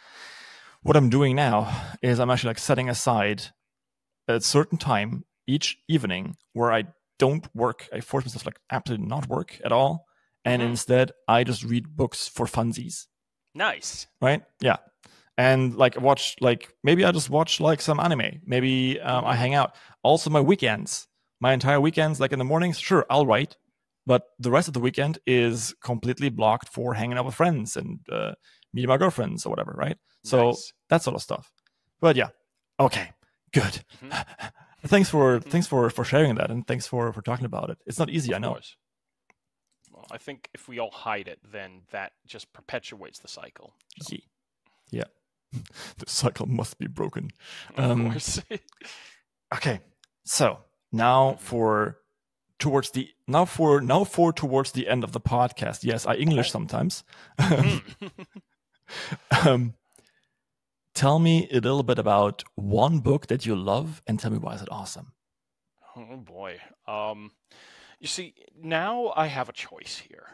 B: What I'm doing now is I'm actually like setting aside a certain time each evening where I don't work. I force myself like absolutely not work at all. And instead, I just read books for funsies.
A: Nice.
B: Right? Yeah. And like watch, like maybe I just watch like some anime. Maybe I hang out. Also, my weekends, my entire weekends, like in the mornings, sure, I'll write. But the rest of the weekend is completely blocked for hanging out with friends and meeting my girlfriends or whatever, right? So that sort of stuff. But yeah, okay, good. Thanks for sharing that, and thanks for talking about it. It's not easy, I know.
A: Course. Well, I think if we all hide it, then that just perpetuates the cycle. So.
B: Yeah. The cycle must be broken.
A: Of course.
B: Okay, so now for towards the end of the podcast. Yes, I English sometimes. Tell me a little bit about one book that you love, and tell me why is it awesome.
A: Oh boy. You see, now I have a choice here.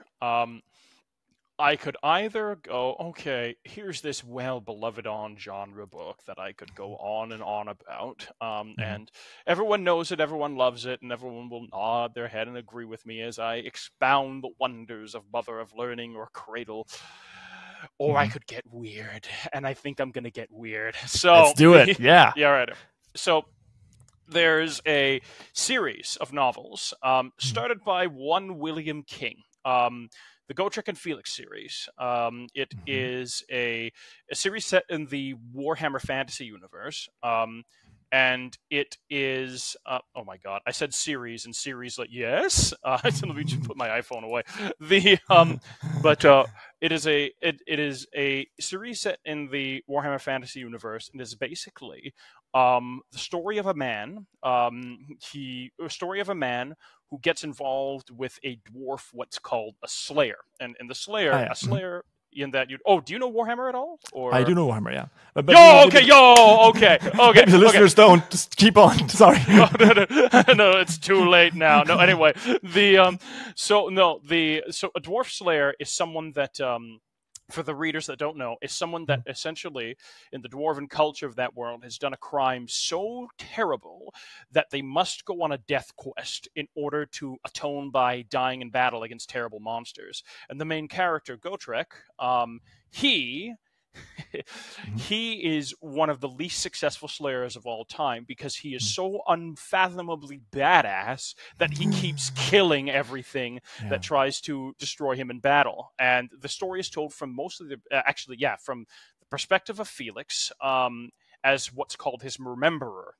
A: I could either go, okay, here's this well-beloved on-genre book that I could go on and on about, and everyone knows it, everyone loves it, and everyone will nod their head and agree with me as I expound the wonders of Mother of Learning or Cradle. Or I could get weird, and I think I'm going to get weird. So
B: let's do it, yeah.
A: Yeah, right. So there's a series of novels started by one William King. The Gotrek and Felix series. It is a series set in the Warhammer Fantasy universe, and it is oh my god, I said series and series like yes. Let me just put my iPhone away. But it is a series set in the Warhammer Fantasy universe, and is basically the story of a man. Who gets involved with a dwarf, what's called a slayer, and the slayer, a slayer. In that, do you know Warhammer at all? Or
B: I do know Warhammer, yeah. But
A: okay.
B: Maybe the listeners don't. Just keep on. Sorry.
A: No, it's too late now. No, anyway, a dwarf slayer is someone that, for the readers that don't know, is someone that essentially, in the dwarven culture of that world, has done a crime so terrible that they must go on a death quest in order to atone by dying in battle against terrible monsters. And the main character, Gotrek, he is one of the least successful slayers of all time because he is so unfathomably badass that he keeps killing everything that tries to destroy him in battle. And the story is told from from the perspective of Felix, as what's called his rememberer,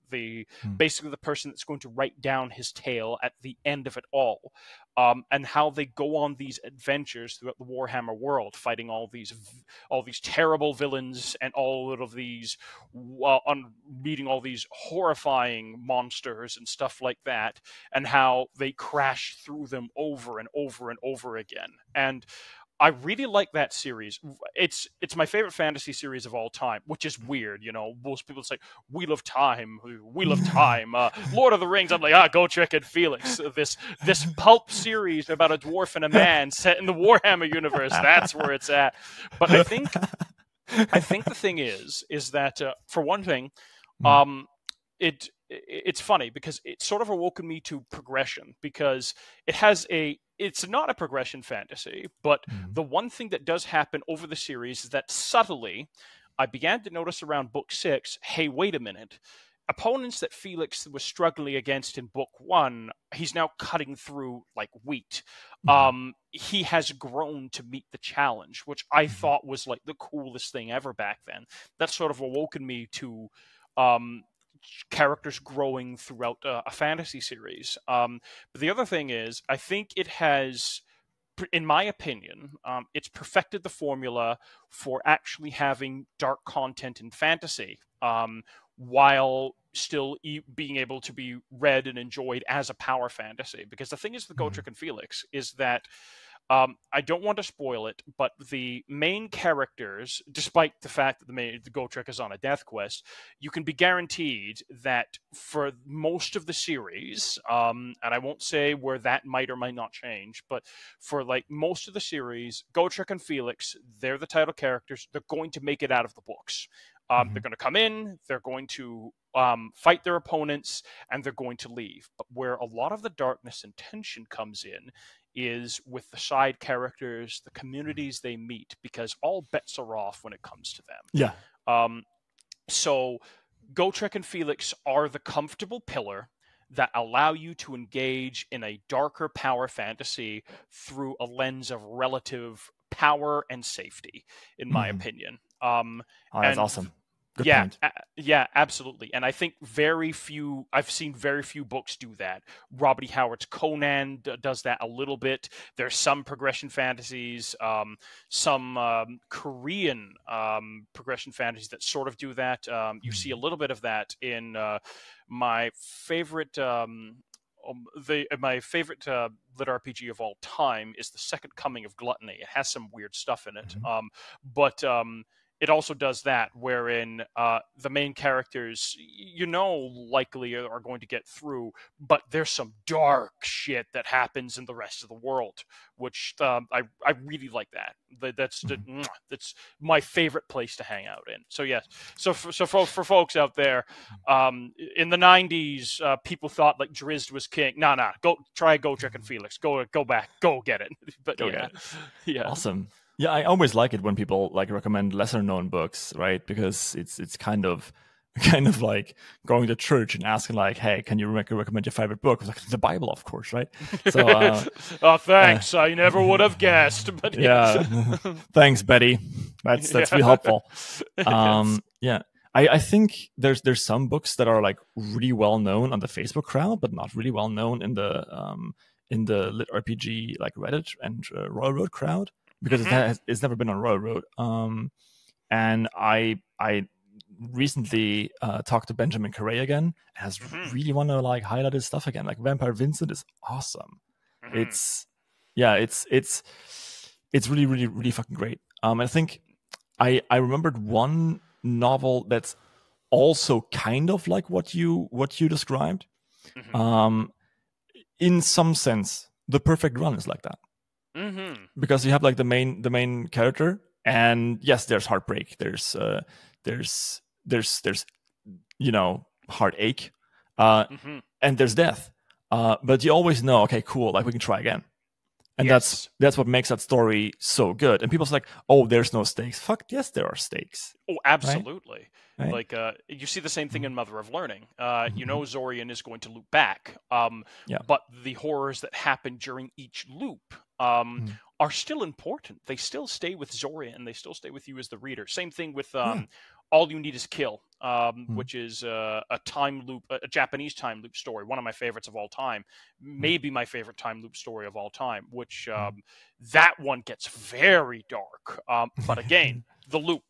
A: basically the person that's going to write down his tale at the end of it all, and how they go on these adventures throughout the Warhammer world, fighting all these terrible villains and all of these, meeting all these horrifying monsters and stuff like that, and how they crash through them over and over and over again. And I really like that series. It's my favorite fantasy series of all time, which is weird. You know, most people say, Wheel of Time. Lord of the Rings. I'm like, Gotrek and Felix. This pulp series about a dwarf and a man set in the Warhammer universe. That's where it's at. But I think the thing is that, for one thing, it's funny because it sort of awoken me to progression, because it's not a progression fantasy, but the one thing that does happen over the series is that subtly, I began to notice around book 6, hey, wait a minute. Opponents that Felix was struggling against in book 1, he's now cutting through like wheat. He has grown to meet the challenge, which I thought was like the coolest thing ever back then. That sort of awoken me to characters growing throughout a fantasy series. But the other thing is, I think it has, in my opinion, it's perfected the formula for actually having dark content in fantasy, while still being able to be read and enjoyed as a power fantasy. Because the thing is with Gotrek and Felix is that, I don't want to spoil it, but the main characters, despite the fact that the Gotrek is on a death quest, you can be guaranteed that for most of the series, and I won't say where that might or might not change, but for like most of the series, Gotrek and Felix, they're the title characters. They're going to make it out of the books. They're going to come in, they're going to fight their opponents, and they're going to leave. But where a lot of the darkness and tension comes in is with the side characters, the communities they meet, because all bets are off when it comes to them.
B: Yeah.
A: So Gotrek and Felix are the comfortable pillar that allow you to engage in a darker power fantasy through a lens of relative power and safety, in my opinion.
B: That's awesome. Good
A: yeah,
B: point.
A: Yeah, absolutely. And I think I've seen very few books do that. Robert E. Howard's Conan does that a little bit. There's some progression fantasies, some Korean progression fantasies that sort of do that. You see a little bit of that in my favorite my favorite lit RPG of all time is The Second Coming of Gluttony. It has some weird stuff in it, but it also does that, wherein the main characters, likely are going to get through, but there's some dark shit that happens in the rest of the world, which I really like that. That's my favorite place to hang out in. So yes, so for folks out there, in the 90s, people thought like Drizzt was king. Nah, go try Gotrek and Felix. Go back, go get it. But
B: Go get it.
A: Yeah,
B: awesome. Yeah, I always like it when people like recommend lesser known books, right? Because it's kind of like going to church and asking like, "Hey, can you recommend your favorite book?" It's like the Bible, of course, right? So,
A: oh, thanks. I never would have guessed, but
B: yeah, thanks, Betty. That's really helpful.
A: Yes.
B: Yeah, I think there's some books that are like really well known on the Facebook crowd, but not really well known in the lit RPG like Reddit and Royal Road crowd. Because it's never been on Royal Road. And I recently talked to Benjamin Correa again. Has really want to like highlight his stuff again. Like Vampire Vincent is awesome. It's really really really fucking great. I think I remembered one novel that's also kind of like what you described. In some sense, The Perfect Run is like that. Because you have like the main character, and yes, there's heartbreak, there's heartache, and there's death, but you always know, okay, cool, like we can try again. And that's what makes that story so good. And people's like, oh, there's no stakes. Fuck yes, there are stakes.
A: Oh, absolutely.
B: Right?
A: Like you see the same thing in Mother of Learning. Zorian is going to loop back, but the horrors that happen during each loop are still important. They still stay with Zorian, and they still stay with you as the reader. Same thing with All You Need Is Kill, which is a time loop, a Japanese time loop story, one of my favorites of all time, maybe my favorite time loop story of all time, which that one gets very dark. But again, the loop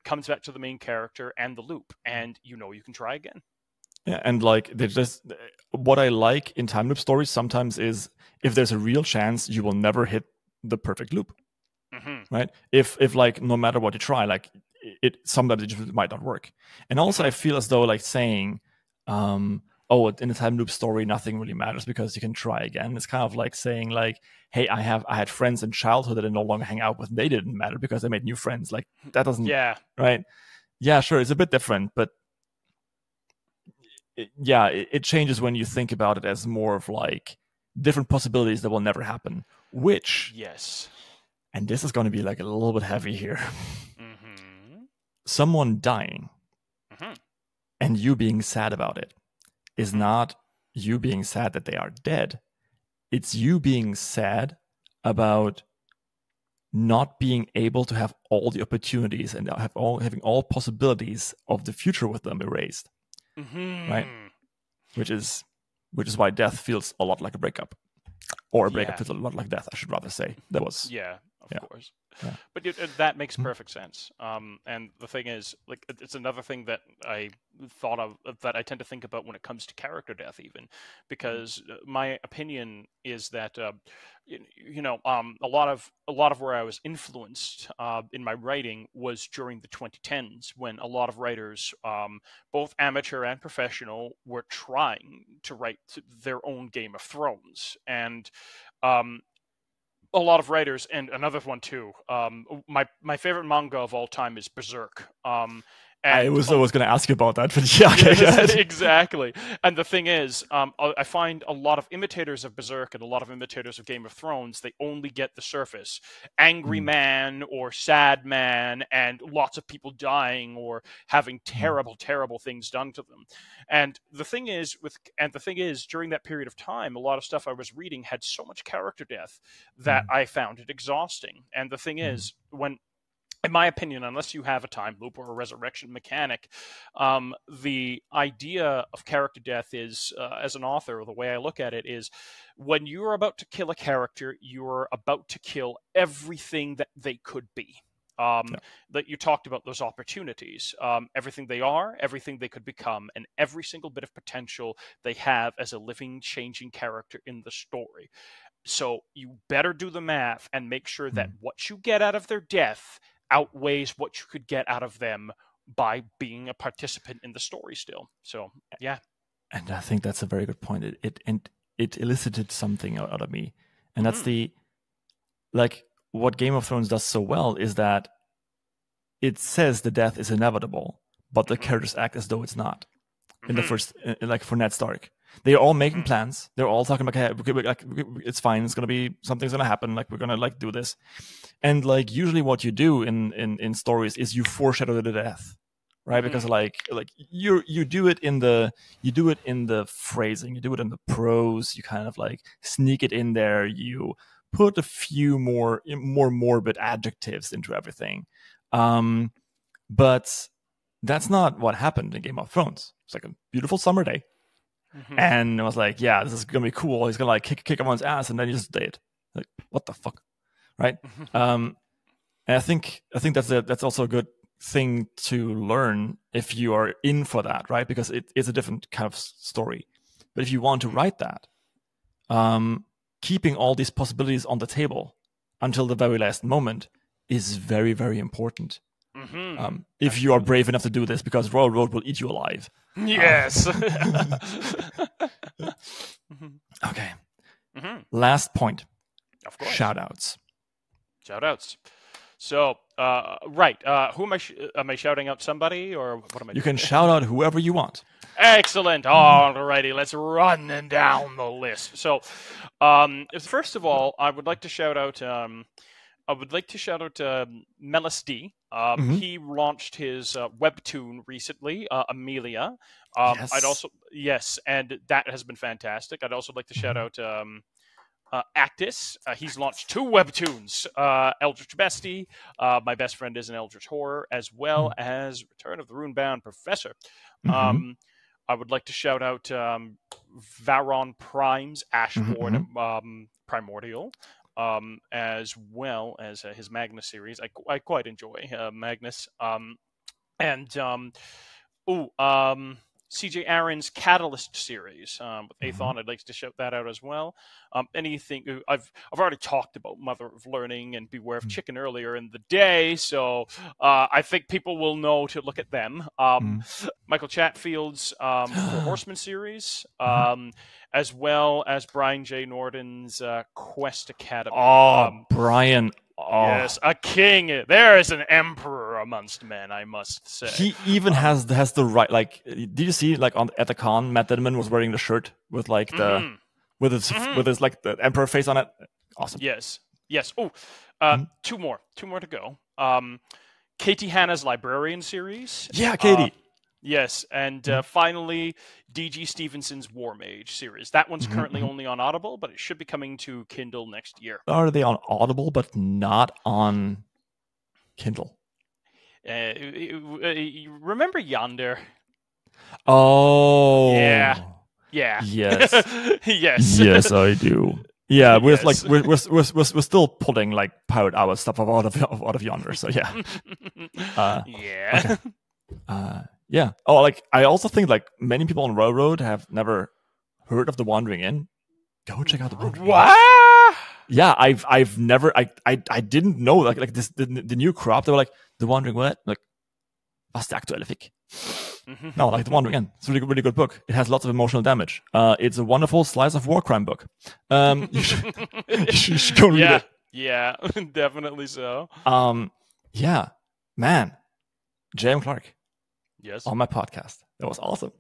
A: comes back to the main character and the loop, and you can try again.
B: Yeah, and like what I like in time loop stories sometimes is if there's a real chance you will never hit the perfect loop, right? If like no matter what you try, like sometimes it just might not work. And also I feel as though like saying, oh, in a time loop story nothing really matters because you can try again. It's kind of like saying like, hey, I had friends in childhood that I no longer hang out with, and they didn't matter because I made new friends. Like that doesn't, right? Yeah, sure, it's a bit different, but it changes when you think about it as more of like different possibilities that will never happen. Which, and this is going to be like a little bit heavy here. Someone dying and you being sad about it is not you being sad that they are dead. It's you being sad about not being able to have all the opportunities and having all possibilities of the future with them erased. Right, which is why death feels a lot like a breakup, or a breakup feels a lot like death. I should rather say that was
A: of course. But that makes perfect sense. And the thing is, like, it's another thing that I thought of that I tend to think about when it comes to character death, even because my opinion is that a lot of where I was influenced in my writing was during the 2010s, when a lot of writers, both amateur and professional, were trying to write their own Game of Thrones, and a lot of writers, and another one too. My favorite manga of all time is Berserk.
B: I was always going to ask you about that, but yeah, okay,
A: yes, exactly. And the thing is, I find a lot of imitators of Berserk and a lot of imitators of Game of Thrones, they only get the surface. Angry man or sad man and lots of people dying or having terrible, terrible things done to them. And the thing is, during that period of time, a lot of stuff I was reading had so much character death that I found it exhausting. And the thing is, in my opinion, unless you have a time loop or a resurrection mechanic, the idea of character death is, as an author, the way I look at it is, when you're about to kill a character, you're about to kill everything that they could be. That you talked about those opportunities, everything they are, everything they could become, and every single bit of potential they have as a living, changing character in the story. So you better do the math and make sure that what you get out of their death outweighs what you could get out of them by being a participant in the story still. So, yeah.
B: And I think that's a very good point. It elicited something out of me. And that's what Game of Thrones does so well is that it says the death is inevitable, but the characters act as though it's not. In the first, like for Ned Stark, they're all making plans. They're all talking about, hey, it's fine. It's gonna be something's gonna happen. Like we're gonna do this, and usually what you do in stories is you foreshadow the death, right? Because you do it in the phrasing, you do it in the prose. You kind of sneak it in there. You put a few more morbid adjectives into everything, but that's not what happened in Game of Thrones. It's like a beautiful summer day. And I was like, yeah, this is going to be cool. He's going to kick everyone's ass, and then he just did. Like, what the fuck? Right? And I think that's also a good thing to learn if you are in for that, right? Because it is a different kind of story. But if you want to write that, keeping all these possibilities on the table until the very last moment is very, very important. If you are brave enough to do this, because Royal Road will eat you alive.
A: Yes.
B: Okay. Last point.
A: Of course.
B: Shoutouts.
A: So, right. Who am I shouting out? Somebody, or what am I doing?
B: You can shout out whoever you want.
A: Excellent. Alrighty, let's run down the list. So, first of all, I would like to shout out. Melis D. He launched his webtoon recently, Amelia.
B: Yes.
A: And that has been fantastic. I'd also like to shout out Actus. He's launched 2 webtoons, Eldritch Bestie, My Best Friend is an Eldritch Horror, as well as Return of the Runebound Professor. I would like to shout out Varon Prime's Ashborn Primordial. As well as his Magnus series. I quite enjoy Magnus. CJ Aaron's Catalyst series with Aethon. I'd like to shout that out as well. Anything I've already talked about Mother of Learning and Beware of Chicken earlier in the day, so I think people will know to look at them. Michael Chatfield's Four Horsemen series, as well as Brian J. Norton's Quest Academy.
B: Brian.
A: Yes, a king. There is an emperor amongst men, I must say.
B: He even has the right. Did you see at the con, Matt Denman was wearing the shirt with the with his the emperor face on it. Awesome.
A: Yes. Oh, 2 more to go. Katie Hanna's Librarian series.
B: Yeah, Katie.
A: Yes, and finally, D.G. Stevenson's War Mage series. That one's currently only on Audible, but it should be coming to Kindle next year.
B: Are they on Audible, but not on Kindle?
A: Remember Yonder?
B: Oh.
A: Yeah.
B: Yes.
A: Yes.
B: Yes, I do. Yeah, we're still pulling pirate hour stuff out of Yonder. So yeah.
A: Yeah.
B: Okay. Yeah. Oh, I also think many people on Railroad have never heard of The Wandering Inn. Go check out The Wandering Inn.
A: What?
B: Yeah, I've never I didn't know this the new crop. They were The Wandering what? Was der aktuelle Fick? No, The Wandering Inn. It's a really good book. It has lots of emotional damage. It's a wonderful slice of war crime book. You should go read it.
A: Yeah, definitely so.
B: Yeah, man, J.M. Clarke
A: Yes,
B: on my podcast. That was awesome.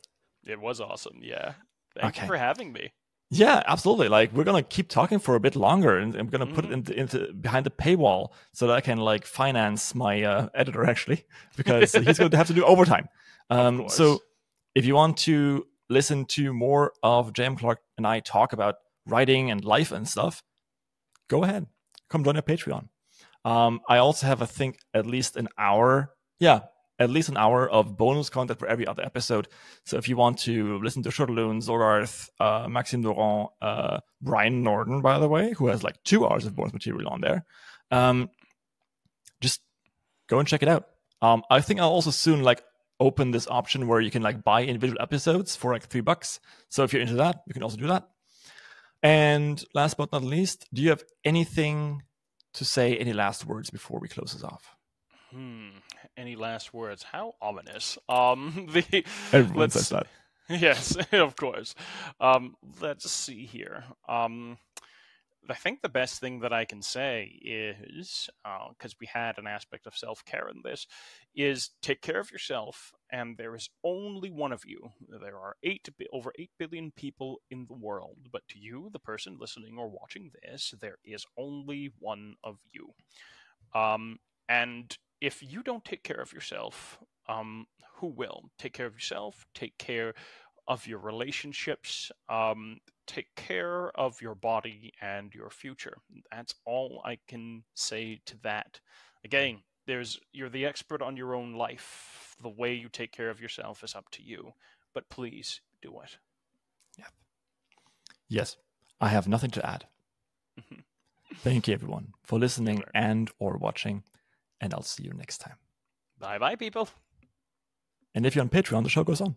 A: it was awesome. Yeah. Thank you
B: Okay.
A: for having me.
B: Yeah, absolutely. Like we're gonna keep talking for a bit longer, and I'm gonna put it
A: Mm-hmm.
B: into behind the paywall so that I can like finance my editor actually, because he's going to have to do overtime.
A: Of course.
B: So if you want to listen to more of J.M. Clarke and I talk about writing and life and stuff, go ahead, come join our Patreon. I also have, I think, at least an hour. Yeah, at least an hour of bonus content for every other episode. So if you want to listen to Shortaloon, Zogarth, Maxime Doran, Brian Norton, by the way, who has like 2 hours of bonus material on there, just go and check it out. I think I'll also soon like open this option where you can like buy individual episodes for like $3. So if you're into that, you can also do that. And last but not least, do you have anything to say, any last words before we close this off?
A: Any last words? How ominous.
B: Everyone says that.
A: Yes, of course. Let's see here. I think the best thing that I can say is, because we had an aspect of self-care in this, is take care of yourself, and there is only one of you. There are over 8 billion people in the world, but to you, the person listening or watching this, there is only one of you. And if you don't take care of yourself, who will? Take care of yourself, take care of your relationships, take care of your body and your future. That's all I can say to that. Again, you're the expert on your own life. The way you take care of yourself is up to you. But please do it.
B: Yeah. Yes, I have nothing to add. Thank you, everyone, for listening and or watching, and I'll see you next time.
A: Bye-bye, people.
B: And if you're on Patreon, the show goes on.